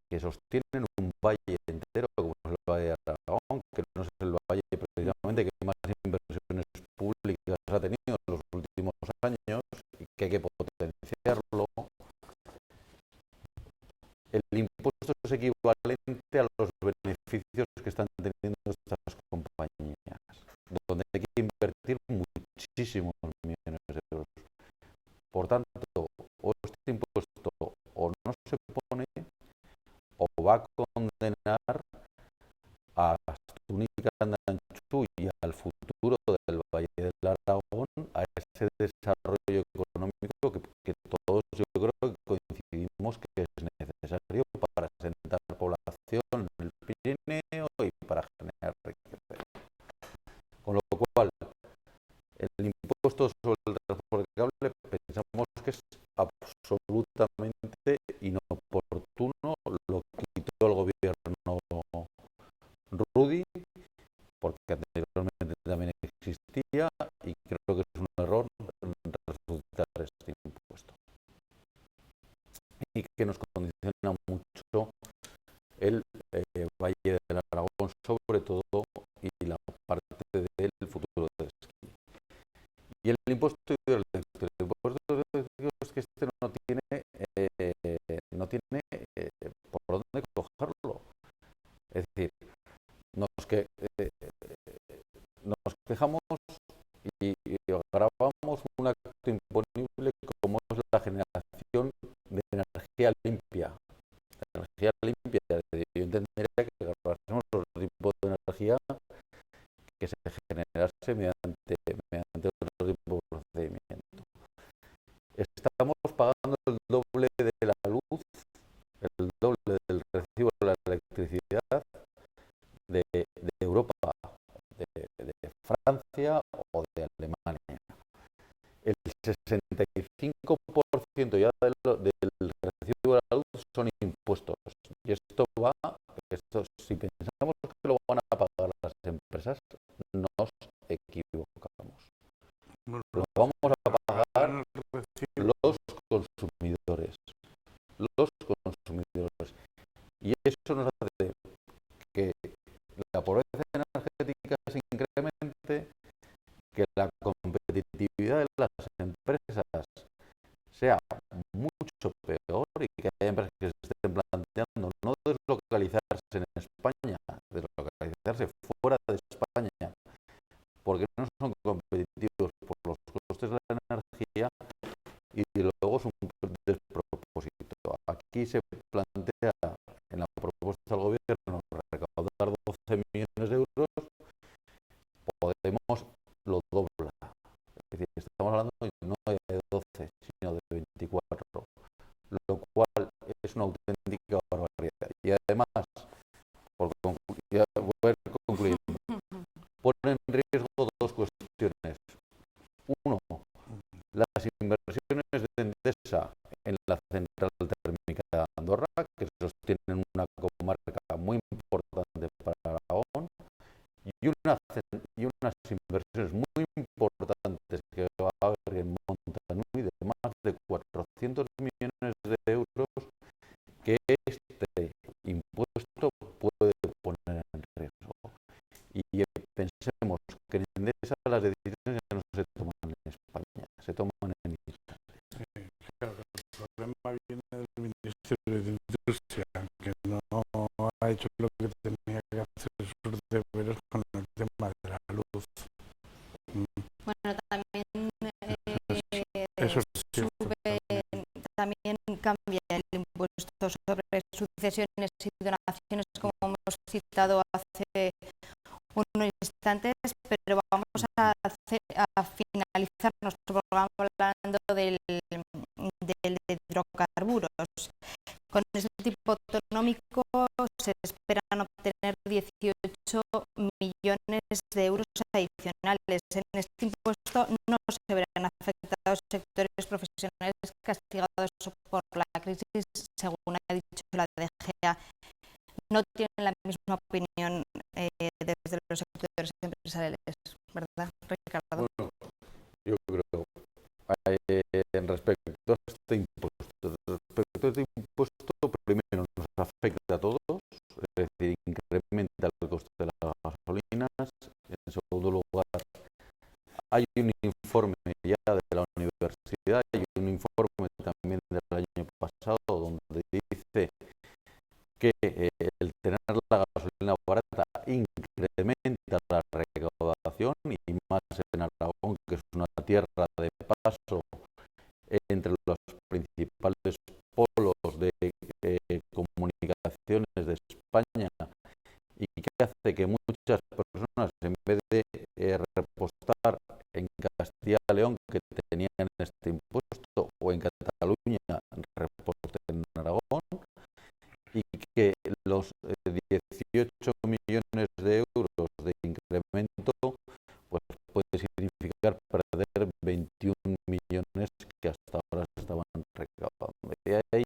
que sostienen un valle entero, como es el Valle de Aragón, que no es el valle precisamente que más inversiones públicas ha tenido en los últimos años y que hay que potenciarlo. El impuesto es equivalente equivalente a los beneficios que están teniendo estas compañías, donde hay que invertir muchísimos millones de euros. Por tanto, o este impuesto o no se pone o va a condenar a Asturias, Candanchú y al futuro del Valle del Aragón a ese desarrollo económico que todos yo creo que coincidimos que es necesario para asentar población en el Pirineo y para generar riqueza. Con lo cual, el impuesto sobre el transporte cable pensamos que es absolutamente inoportuno, lo quitó el gobierno Rudy, porque anteriormente también existía, y creo que es un error resucitar este impuesto. Y que nos condiciona mucho el Valle del Aragón, sobre todo, y la parte del futuro del esquí. Y el impuesto hidroeléctrico. El impuesto hidroeléctrico es que este no tiene por dónde cogerlo. Es decir, nos quejamos y grabamos un acto imponible como es la generación de energía limpia. La energía limpia, yo entendería que grabásemos otro tipo de energía que se generase mediante otro tipo de procedimiento. Estamos pagando el doble de la luz, el doble del recibo de la electricidad de Europa, de Francia o de Alemania. El 65% ya del recibo de la luz son impuestos. Y si pensamos que lo van a pagar las empresas, nos equivocamos. Lo vamos a pagar los consumidores. Y eso nos hace que la pobreza energética se incremente, que la competitividad de las empresas sea mucho peor y que haya empresas que se estén planteando no deslocalizarse en España, deslocalizarse fuera de España, porque no son competitivos por los costes de la energía y luego es un despropósito. Aquí se plantea en la propuesta del gobierno recaudar 12 millones de euros, Podemos lo dobla. Es decir, estamos hablando no de 12, sino de 24, lo cual es una auténtica barbaridad. Y además, voy concluyendo, pone en riesgo dos cuestiones. Uno, las inversiones de Endesa en la central térmica de Andorra, que sostienen una comarca muy importante para Aragón, y unas inversiones muy importantes que va a haber en Montanui de más de 400 millones de euros que este impuesto puede poner en riesgo. Y pensemos que en Endesa las decisiones ya no se toman en España, se toman en Islandia. Claro, el problema viene del Ministerio de Industria, que no ha hecho lo que tenía que hacer sus deberes con el tema de la luz. Bueno, también Eso sí, también cambia el impuesto sobre sucesiones y donaciones, como hemos citado hace unos instantes, pero vamos a finalizar nuestro programa hablando de hidrocarburos. Con este tipo autonómico se esperan obtener 18 millones de euros adicionales. En este impuesto no se verán afectados sectores profesionales castigados por la crisis, según ha dicho la DGA. No tienen la misma opinión desde los sectores empresariales, ¿verdad, Ricardo? Bueno, yo creo en respecto a este impuesto, primero nos afecta a todos, es decir, incrementa el coste de las gasolinas. En segundo lugar, hay un informe ya de la universidad y un informe también del año pasado donde dice que el León que tenían este impuesto, o en Cataluña reporte en Aragón, y que los 18 millones de euros de incremento pues puede significar perder 21 millones que hasta ahora se estaban recaudando. Y hay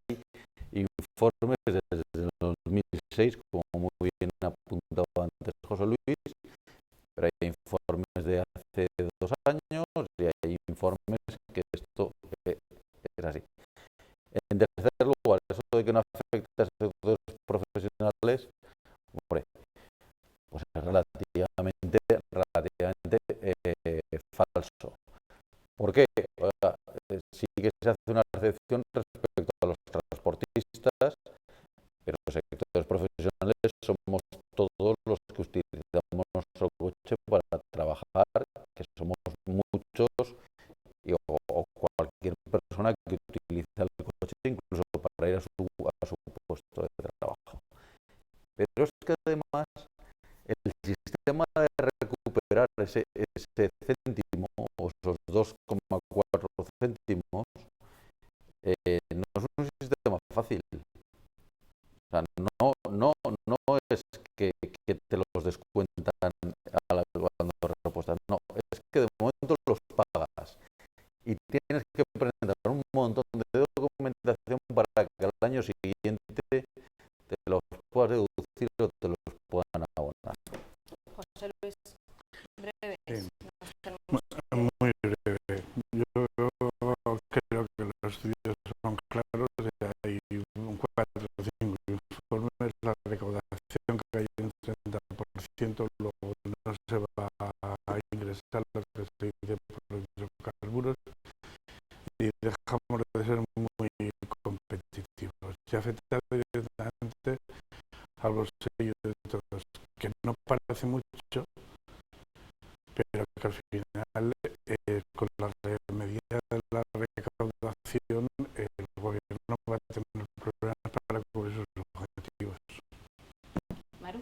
informes desde el 2006, como muy bien apuntaba antes José Luis, pero hay informes de hace 2 años y hay informes que esto es así. En tercer lugar, eso de que no afecta a sectores profesionales, hombre, pues es relativamente falso. ¿Por qué? Sí que se hace una excepción respecto a los transportistas, pero los sectores profesionales somos todos los que utilizamos nuestro coche para trabajar, que somos muchos, o cualquier persona que utiliza el coche incluso para ir a su puesto de trabajo. Pero es que además el sistema de recuperar ese céntimo, o esos 2,4 céntimos, no es un sistema fácil. O sea, no es que te los descuentan cuando repuestas, no, es que de momento los pagas y tienes que presentar un montón de documentación para que al año siguiente te los puedas deducir o te los puedan abonar. José Luis, breve. Sí. Muy breve. Yo creo que los estudios son claros. Hay 4 o 5 informes. La recaudación que hay un 30%, luego no se va a ingresar lo que se dice por los hidrocarburos y dejamos de ser muy competitivos. Se afecta directamente a los sellos de todos, que no parece mucho, pero que al final, con la medida de la recaudación, el gobierno va a tener problemas para cubrir sus objetivos. Maru.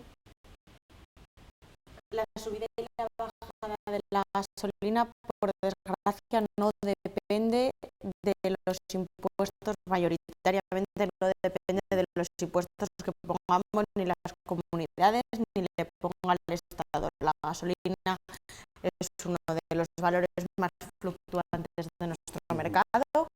La subida y la bajada de la gasolina, por desgracia, no depende de los impuestos, mayoritariamente no depende de los impuestos que pongamos ni las comunidades ni le ponga el Estado. La gasolina es uno de los valores más fluctuantes de nuestro mercado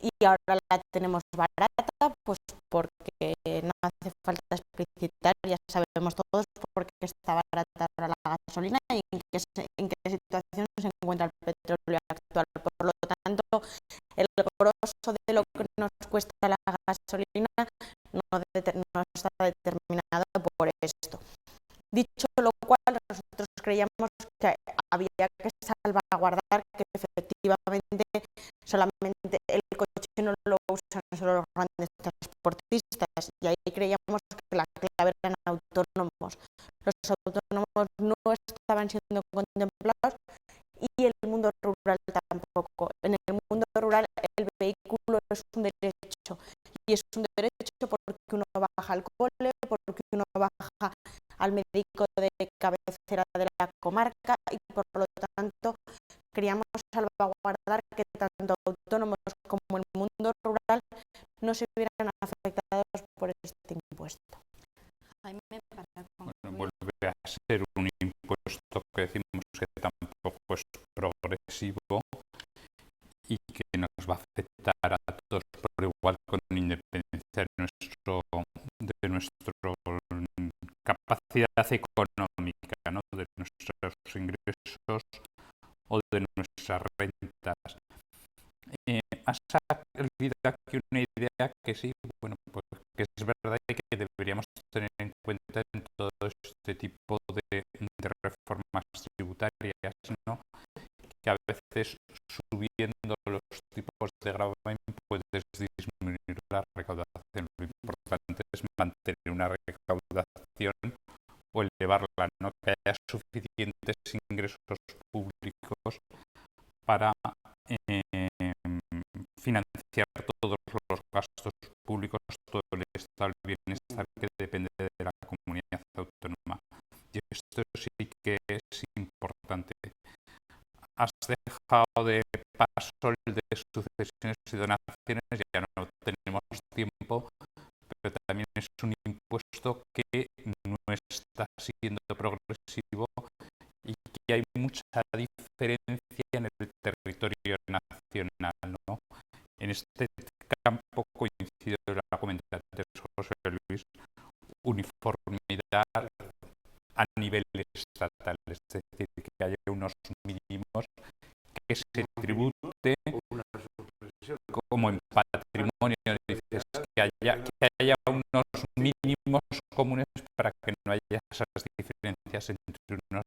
y ahora la tenemos barata, pues porque no hace falta explicitar, ya sabemos todos por qué está barata ahora la gasolina y en qué situación se encuentra el petróleo actual. Por lo tanto, el grosso de lo que nos cuesta la gasolina no está determinado por esto. Dicho lo cual, nosotros creíamos que había que salvaguardar que efectivamente solamente el coche no lo usan solo los grandes transportistas, y ahí creíamos que la clave eran autónomos. Los autónomos no estaban siendo contemplados y el mundo rural tampoco. En el mundo rural el vehículo es un derecho, y es un derecho porque uno baja al cole, porque uno baja al médico de cabecera de la comarca, y por lo tanto queríamos salvaguardar que tanto autónomos como el mundo rural no se vieran afectados por este impuesto. Jaime, para Bueno, vuelve a ser un impuesto que decimos que tampoco es progresivo y que nos va a afectar a todos por igual, con independencia de nuestra capacidad económica, ¿no? De nuestros ingresos o de nuestras rentas. Has olvidado aquí una idea que sí, bueno, pues que es verdad y que deberíamos tener en cuenta en todo este tipo de reformas tributarias, ¿no? Que a veces subiendo los tipos de gravamen puedes disminuir la recaudación. Lo importante es mantener una recaudación o elevarla, ¿no? Que haya suficientes ingresos públicos para financiar todos los gastos públicos, todo el estado del bienestar que depende de la comunidad autónoma. Y esto sí que es importante. Has dejado de paso el de sucesiones y donaciones, ya no tenemos tiempo, pero también es un impuesto que no está siendo progresivo y que hay mucha diferencia en el territorio nacional, ¿no? En este campo coincido con la comentante José Luis, uniformidad a nivel estatal, es decir, que haya unos mínimos que se tribute como en patrimonio, dices, que haya unos mínimos comunes para que no haya esas diferencias entre unas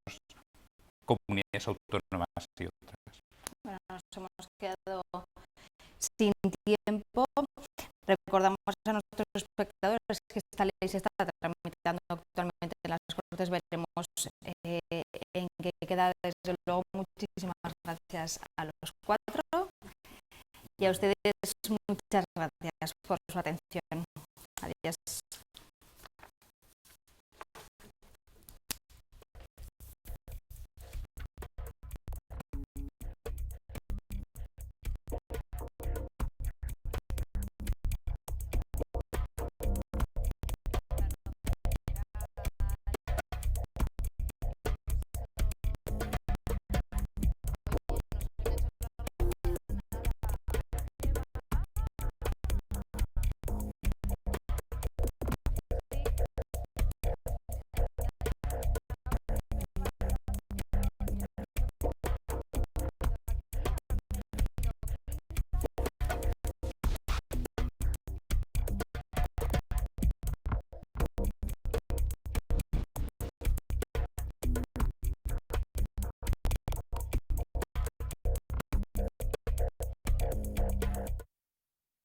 comunidades autónomas y otras. Bueno, nos hemos quedado sin tiempo. Recordamos a nuestros espectadores que esta ley se está tramitando actualmente en las Cortes. Veremos en qué queda. Desde luego, muchísimas gracias a los cuatro y a ustedes muchas gracias por su atención. Adiós.